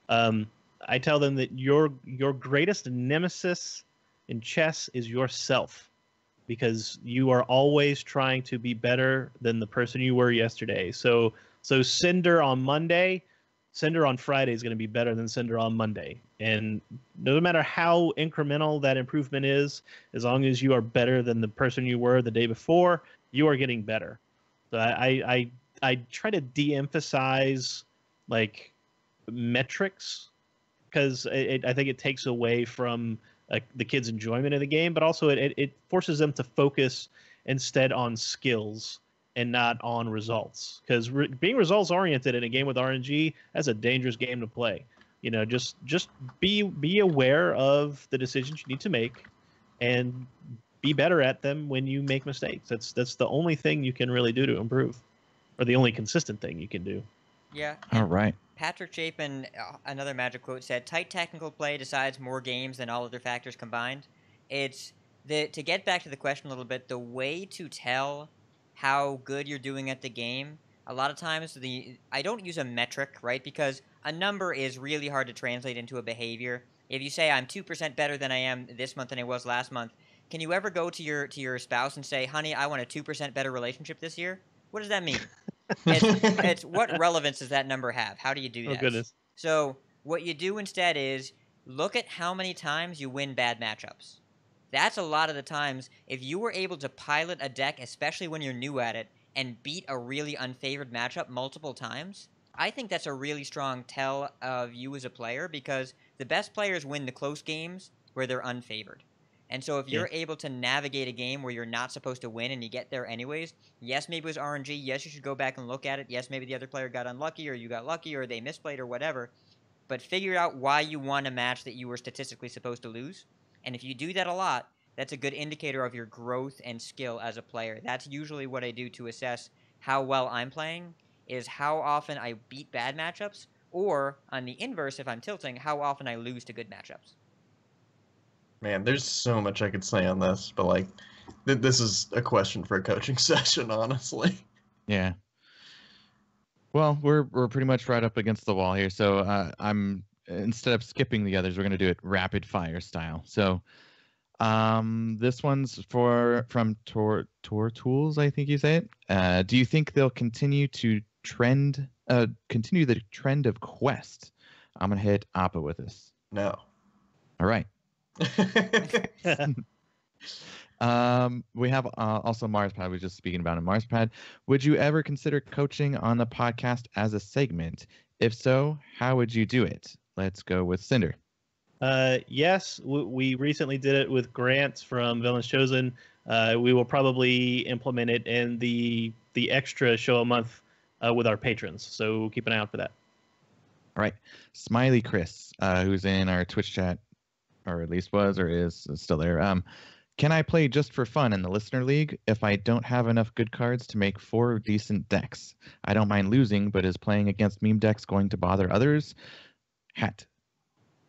I tell them that your greatest nemesis in chess is yourself, because you are always trying to be better than the person you were yesterday. So Cinder on Monday, Cinder on Friday is going to be better than Cinder on Monday. And no matter how incremental that improvement is, as long as you are better than the person you were the day before, you are getting better. So I try to de-emphasize like metrics, because I think it takes away from the kids' enjoyment of the game, but also it forces them to focus instead on skills and not on results. Because being results oriented in a game with RNG, that's a dangerous game to play. Just be aware of the decisions you need to make, and be better at them when you make mistakes. That's the only thing you can really do to improve, or the only consistent thing you can do. Yeah. All right. Patrick Chapin, another Magic quote, said, "Tight technical play decides more games than all other factors combined." It's to get back to the question a little bit, the way to tell how good you're doing at the game, a lot of times I don't use a metric, right? Because a number is really hard to translate into a behavior. If you say I'm 2% better than I am this month than I was last month, can you ever go to your spouse and say, "Honey, I want a 2% better relationship this year"? What does that mean? It's what relevance does that number have? How do you do that? Oh, goodness. So what you do instead is look at how many times you win bad matchups. That's a lot of the times. If you were able to pilot a deck, especially when you're new at it, and beat a really unfavored matchup multiple times, I think that's a really strong tell of you as a player, because the best players win the close games where they're unfavored. And so if you're able to navigate a game where you're not supposed to win and you get there anyways, yes, maybe it was RNG, yes, you should go back and look at it, yes, maybe the other player got unlucky, or you got lucky, or they misplayed, or whatever, but figure out why you won a match that you were statistically supposed to lose. And if you do that a lot, that's a good indicator of your growth and skill as a player. That's usually what I do to assess how well I'm playing, is how often I beat bad matchups, or on the inverse, if I'm tilting, how often I lose to good matchups. Man, there's so much I could say on this, but like, this is a question for a coaching session, honestly. Yeah. Well, we're pretty much right up against the wall here, so I'm instead of skipping the others, we're gonna do it rapid fire style. So, this one's from Tor Tools, I think you say it. Do you think they'll continue the trend of Quest? I'm gonna hit Appa with this. No. All right. We have also Marspad. We were just speaking about it. Marspad, would you ever consider coaching on the podcast as a segment? If so, how would you do it? Let's go with Cinder. Yes, we recently did it with Grant from Villains Chosen. We will probably implement it in the extra show a month with our patrons. So keep an eye out for that. All right. Smiley Chris, who's in our Twitch chat, or at least was or is still there. Can I play just for fun in the Listener League if I don't have enough good cards to make 4 decent decks? I don't mind losing, but is playing against meme decks going to bother others? Hat.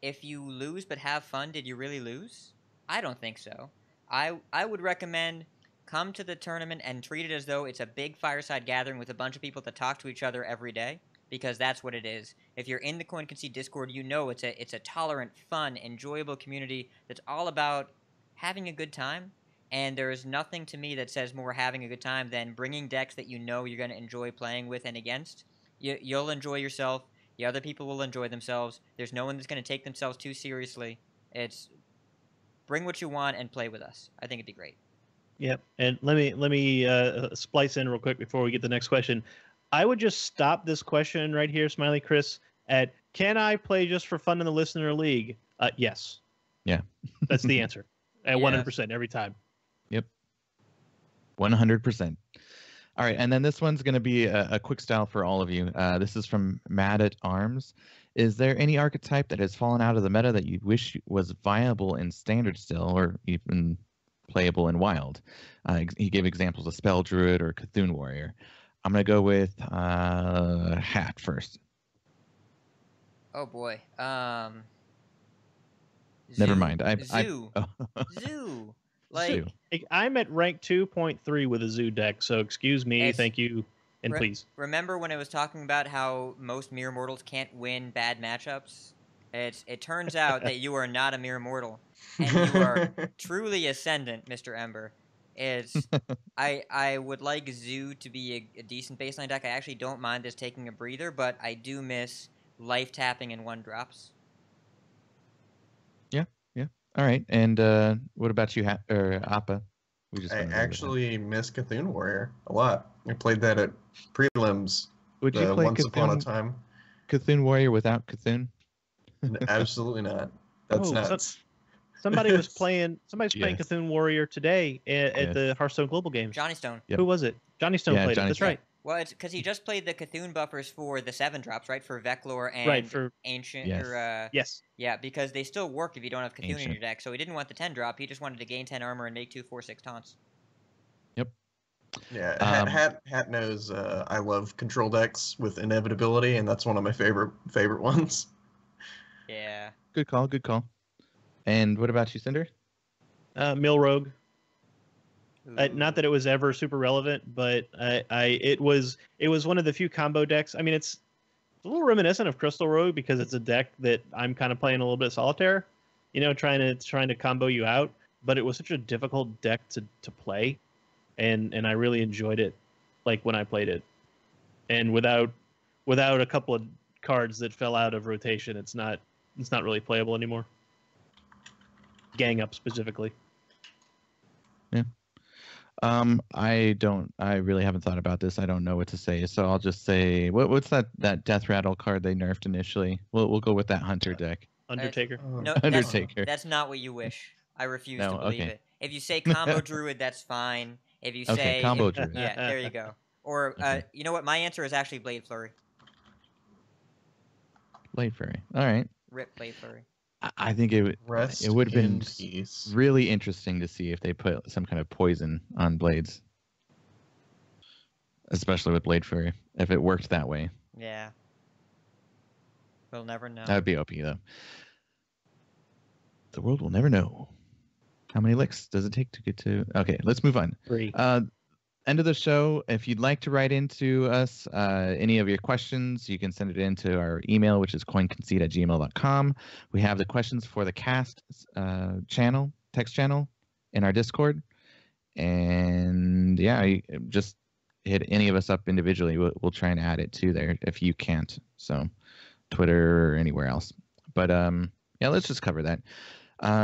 If you lose but have fun, did you really lose? I don't think so. I would recommend come to the tournament and treat it as though it's a big fireside gathering with a bunch of people that talk to each other every day, because that's what it is. If you're in the Coin Concede Discord, you know it's a tolerant, fun, enjoyable community that's all about having a good time. And there is nothing to me that says more having a good time than bringing decks that you know you're going to enjoy playing with and against. You'll enjoy yourself. The other people will enjoy themselves. There's no one that's going to take themselves too seriously. It's bring what you want and play with us. I think it'd be great. Yep. And let me splice in real quick before we get to the next question. I would just stop this question right here, Smiley Chris, at can I play just for fun in the Listener League? Yes. Yeah. That's the answer. At Yes. 100% every time. Yep. 100%. All right, and then this one's going to be a quick style for all of you. This is from Mad at Arms. Is there any archetype that has fallen out of the meta that you wish was viable in Standard still, or even playable in Wild? He gave examples of Spell Druid or Cthulhu Warrior. I'm going to go with Hat first. Oh boy. Never mind. Zoo. Zoo. Like, I'm at rank 2.3 with a Zoo deck, so excuse me, thank you, and please. Remember when I was talking about how most mere mortals can't win bad matchups? It turns out that you are not a mere mortal, and you are truly ascendant, Mr. Ember. I would like Zoo to be a decent baseline deck. I actually don't mind this taking a breather, but I do miss life tapping and 1-drops. Yeah. All right. And what about you, Appa? I actually miss Cthulhu Warrior a lot. I played that at prelims. Would you play Once Upon a Time? Cthulhu Warrior without Cthulhu? Absolutely not. That's nuts. Somebody was playing. Somebody's playing Yes. Cthulhu Warrior today at Yes. the Hearthstone Global Games. Johnny Stone. Yep. Who was it? Johnny Stone Yeah, played Johnny it. That's Stone. right. Well, it's because he just played the Cthulhu buffers for the 7 drops, right? For Veclor and Right, for- Ancient. Yes. Or, Yes. yeah, because they still work if you don't have Cthulhu in Ancient. your deck. So he didn't want the 10 drop. He just wanted to gain 10 armor and make 2 4/6 taunts. Yeah, Um, Hat knows I love control decks with inevitability, and that's one of my favorite ones. Yeah. Good call. Good call. And what about you, Cinder? Mill Rogue. Not that Ooh. it was ever super relevant, but it was one of the few combo decks. I mean, it's a little reminiscent of Crystal Rogue because it's a deck that I'm kind of playing a little bit solitaire, trying to combo you out. But it was such a difficult deck to play, and I really enjoyed it, like when I played it. And without a couple of cards that fell out of rotation, it's not really playable anymore. Gang Up specifically. I really haven't thought about this. I don't know what to say, so I'll just say, what's that Death Rattle card they nerfed initially? We'll go with that Hunter deck. Undertaker. No, Undertaker. That's not what you wish. I refuse No, to believe okay. it. If you say combo druid, that's fine. If you Okay, say combo druid. yeah, there you go. Or Okay. you know what? My answer is actually Blade Flurry. Blade Fairy. All right. Rip Blade Flurry. I think it Rest would have been in peace. really interesting to see if they put some kind of poison on blades, especially with Blade Fury. If it worked that way, Yeah. We'll never know. that would be OP though. The world will never know. How many licks does it take to get to? Okay, let's move on. 3. End of the show. If you'd like to write into us any of your questions, you can send it into our email, which is coinconcede@gmail.com. We have the questions for the cast channel, text channel, in our Discord. And yeah, just hit any of us up individually. We'll try and add it to there if you can't. So Twitter or anywhere else. But yeah, let's just cover that.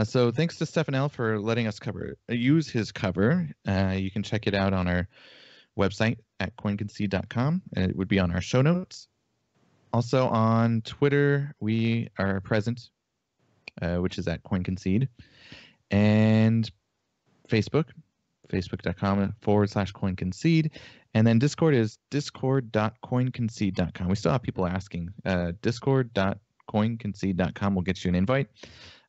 So thanks to Stefan L for letting us use his cover. You can check it out on our website at coinconcede.com. It would be on our show notes. Also on Twitter, we are present, which is at coinconcede. And Facebook, facebook.com/coinconcede. And then Discord is discord.coinconcede.com. We still have people asking. Discord.coinconcede.com will get you an invite.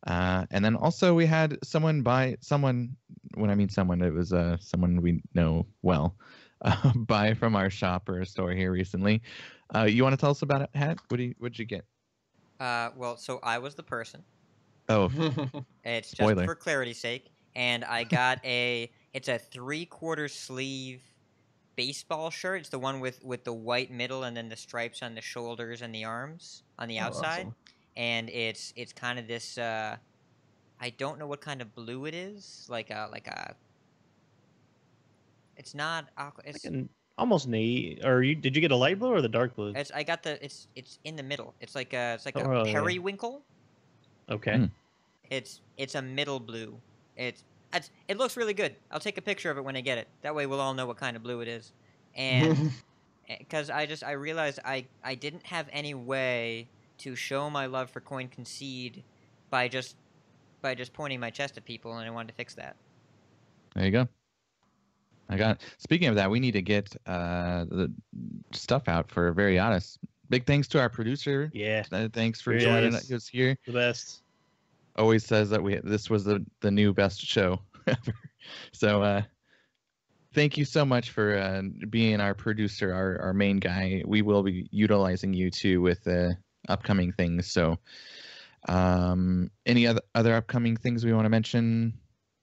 And then also we had someone, when I mean someone, it was someone we know well, buy from our shop or store here recently. You want to tell us about it, Hat? What'd you get? Well, so I was the person. Oh, It's just Spoiler. for clarity's sake, and I got it's a 3/4 sleeve baseball shirt. It's the one with the white middle and then the stripes on the shoulders and the arms on the outside. Awesome. And it's kind of this I don't know what kind of blue it is, like a it's not aqua, it's Almost navy. Or did you get a light blue or the dark blue? I got it's in the middle. It's like a Oh, yeah. periwinkle. Okay. Hmm. It's a middle blue. It looks really good. I'll take a picture of it when I get it. That way we'll all know what kind of blue it is. And because I realized I didn't have any way to show my love for Coin Concede by just pointing my chest at people, and I wanted to fix that. there you go. I got it. Speaking of that, we need to get the stuff out for Very Honest. Big thanks to our producer. Yeah. Thanks for Very joining Honest. us here. The best. Always says that this was the new best show ever. So thank you so much for being our producer, our main guy. We will be utilizing you too with upcoming things. So any other upcoming things we want to mention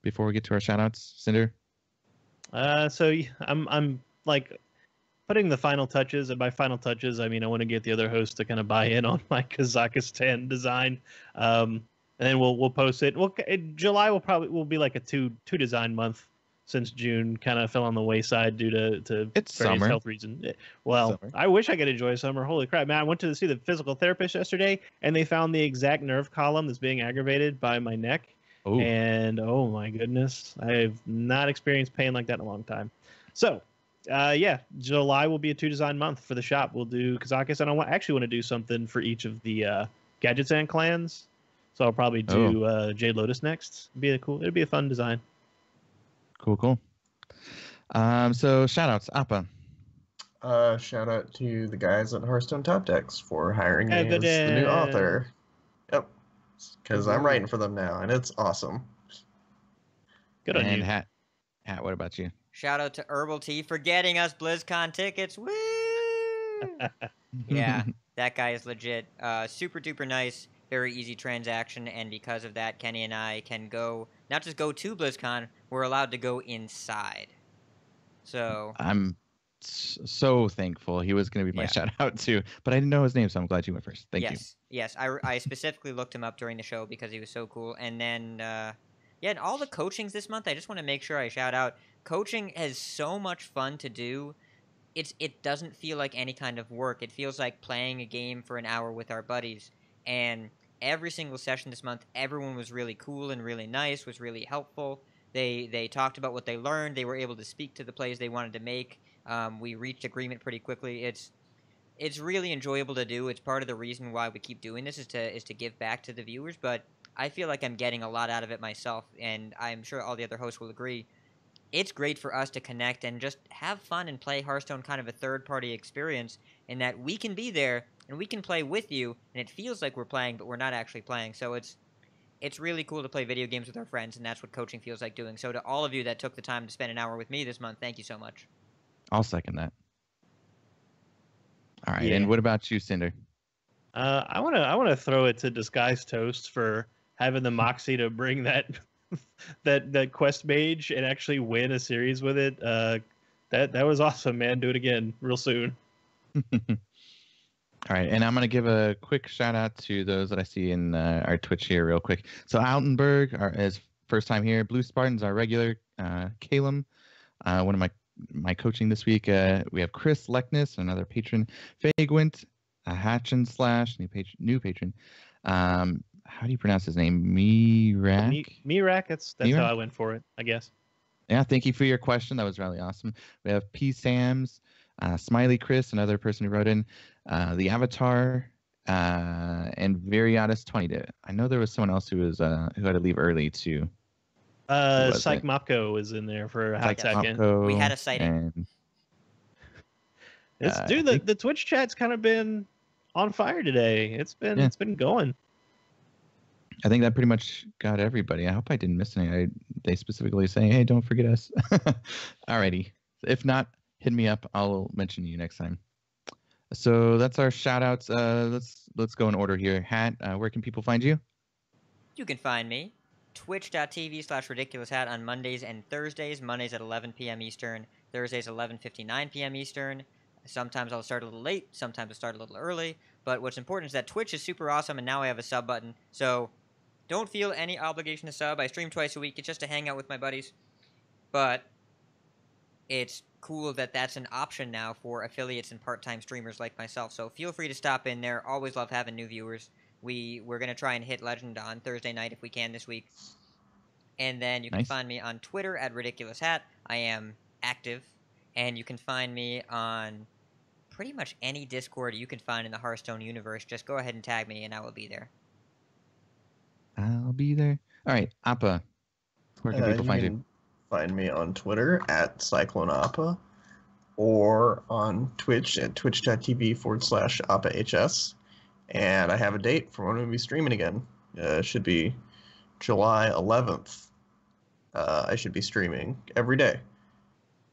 before we get to our shout outs, Cinder? So I'm like putting the final touches, and by final touches I mean I want to get the other hosts to kind of buy in on my Kazakhstan design. And then we'll post it. July will be like a two design month, since June kind of fell on the wayside due to It's various summer. health reasons. Well, Summer. I wish I could enjoy summer. Holy crap, man! I went to see the physical therapist yesterday, and they found the exact nerve column that's being aggravated by my neck. Oh, And oh my goodness, I've not experienced pain like that in a long time. So, yeah, July will be a 2 design month for the shop. We'll do Kazakhstan. I actually want to do something for each of the Gadgets and clans. So I'll probably do Jade Lotus next. It'd be a fun design. Cool. So shout outs, Appa. Shout out to the guys at Hearthstone Top Decks for hiring me as the new author. Yep, because I'm writing for them now, and it's awesome. Good on you. And Hat, what about you? Shout out to Herbal Tea for getting us BlizzCon tickets. Woo! Yeah, that guy is legit. Super duper nice, very easy transaction, and because of that, Kenny and I can not just go to BlizzCon, we're allowed to go inside. So I'm so thankful. He was going to be my shout out too, but I didn't know his name, so I'm glad you went first. Thank you. Yes, I specifically looked him up during the show because he was so cool. And then, and all the coachings this month, I just want to make sure I shout out. Coaching is so much fun to do. It doesn't feel like any kind of work. It feels like playing a game for an hour with our buddies. And every single session this month, everyone was really cool and really nice, was really helpful. They talked about what they learned. They were able to speak to the plays they wanted to make. We reached agreement pretty quickly. It's really enjoyable to do. It's part of the reason why we keep doing this is to give back to the viewers. But I feel like I'm getting a lot out of it myself, and I'm sure all the other hosts will agree. It's great for us to connect and just have fun and play Hearthstone kind of a third-party experience in that we can be there and we can play with you, and it feels like we're playing, but we're not actually playing. So it's really cool to play video games with our friends, and that's what coaching feels like doing. So to all of you that took the time to spend an hour with me this month, thank you so much. I'll second that. All right, and what about you, Cinder? I want to throw it to Disguise Toast for having the moxie to bring that that quest mage and actually win a series with it. That was awesome, man. Do it again real soon. All right, and I'm going to give a quick shout out to those that I see in our Twitch here real quick. So Altenberg is first time here. Blue Spartan's our regular. Calum, one of my coaching this week. We have Chris Leckness, another patron. Fagwint, Hatch and Slash, new patron. How do you pronounce his name? Mirak. That's how I went for it, I guess. Yeah, thank you for your question. That was really awesome. We have P. Sams, Smiley Chris, another person who wrote in, the Avatar, and Variatus 20. I know there was someone else who was who had to leave early too. Psych Mopko was in there for a hot second. We had a sighting. Dude, the Twitch chat's kind of been on fire today. It's been going. I think that pretty much got everybody. I hope I didn't miss any. They specifically say, "Hey, don't forget us." Alrighty. If not, hit me up. I'll mention you next time. So that's our shout outs. Let's go in order here. Hat, where can people find you? You can find me twitch.tv/ridiculoushat on Mondays and Thursdays. Mondays at 11 p.m. Eastern. Thursdays 11:59 p.m. Eastern. Sometimes I'll start a little late. Sometimes I'll start a little early. But what's important is that Twitch is super awesome, and now I have a sub button. So don't feel any obligation to sub. I stream twice a week. It's just to hang out with my buddies. But it's cool that that's an option now for affiliates and part-time streamers like myself. So feel free to stop in there. Always love having new viewers. We're going to try and hit Legend on Thursday night if we can this week. And then you can find me on Twitter at RidiculousHat. I am active. And you can find me on pretty much any Discord you can find in the Hearthstone universe. Just go ahead and tag me and I will be there. I'll be there. All right, Appa. Where can people find you? Find me on Twitter at CycloneAppa or on Twitch at twitch.tv/AppaHS. And I have a date for when we'll be streaming again. It should be July 11th. I should be streaming every day,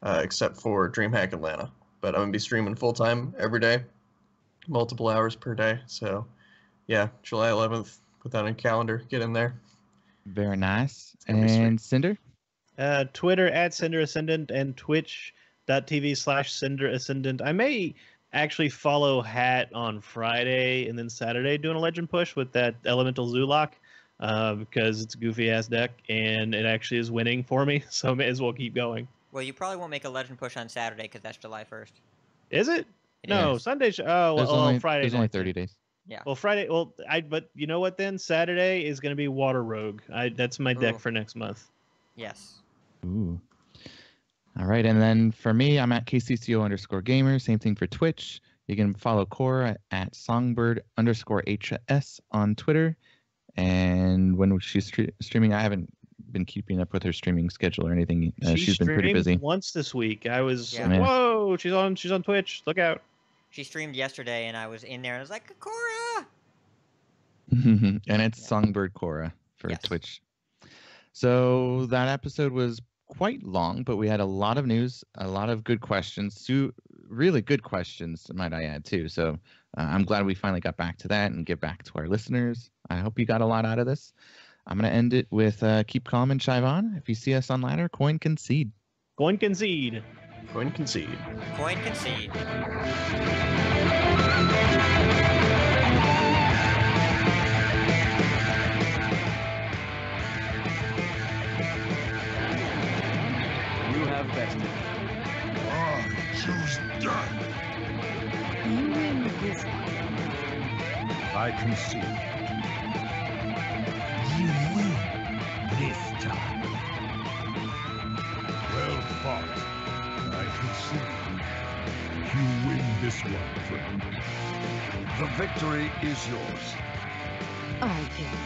except for DreamHack Atlanta. But I'm going to be streaming full-time every day, multiple hours per day. So, yeah, July 11th. Put that on your calendar. Get in there. Very nice. And Cinder? Twitter at Cinder Ascendant and twitch.tv/Cinder Ascendant. I may actually follow Hat on Friday and then Saturday doing a legend push with that Elemental Zulok because it's a goofy-ass deck and it actually is winning for me, so I may as well keep going. Well, you probably won't make a legend push on Saturday because that's July 1st. Is it? No, Sunday. Friday. There's only 30 days. Yeah. Well, Friday. But you know what? Then Saturday is going to be Water Rogue. That's my deck for next month. Yes. Ooh. All right, and then for me, I'm at KCCO_gamer. Same thing for Twitch. You can follow Cora at Songbird_HS on Twitter. And when she's streaming, I haven't been keeping up with her streaming schedule or anything. She's been pretty busy. Once this week. I was Yeah. whoa, she's on Twitch. Look out. She streamed yesterday, and I was in there, and I was like, Cora! And it's Songbird Cora for Yes. Twitch. So that episode was quite long, but we had a lot of news, a lot of good questions, really good questions, might I add, too. So I'm glad we finally got back to that and get back to our listeners. I hope you got a lot out of this. I'm going to end it with keep calm and chive on. If you see us on ladder, coin concede. Coin concede. Coin concede. Coin concede. You have bested. I choose death. You win this one. I concede. You win this time. Well fought. I concede. You win this one, friend. The victory is yours. I give.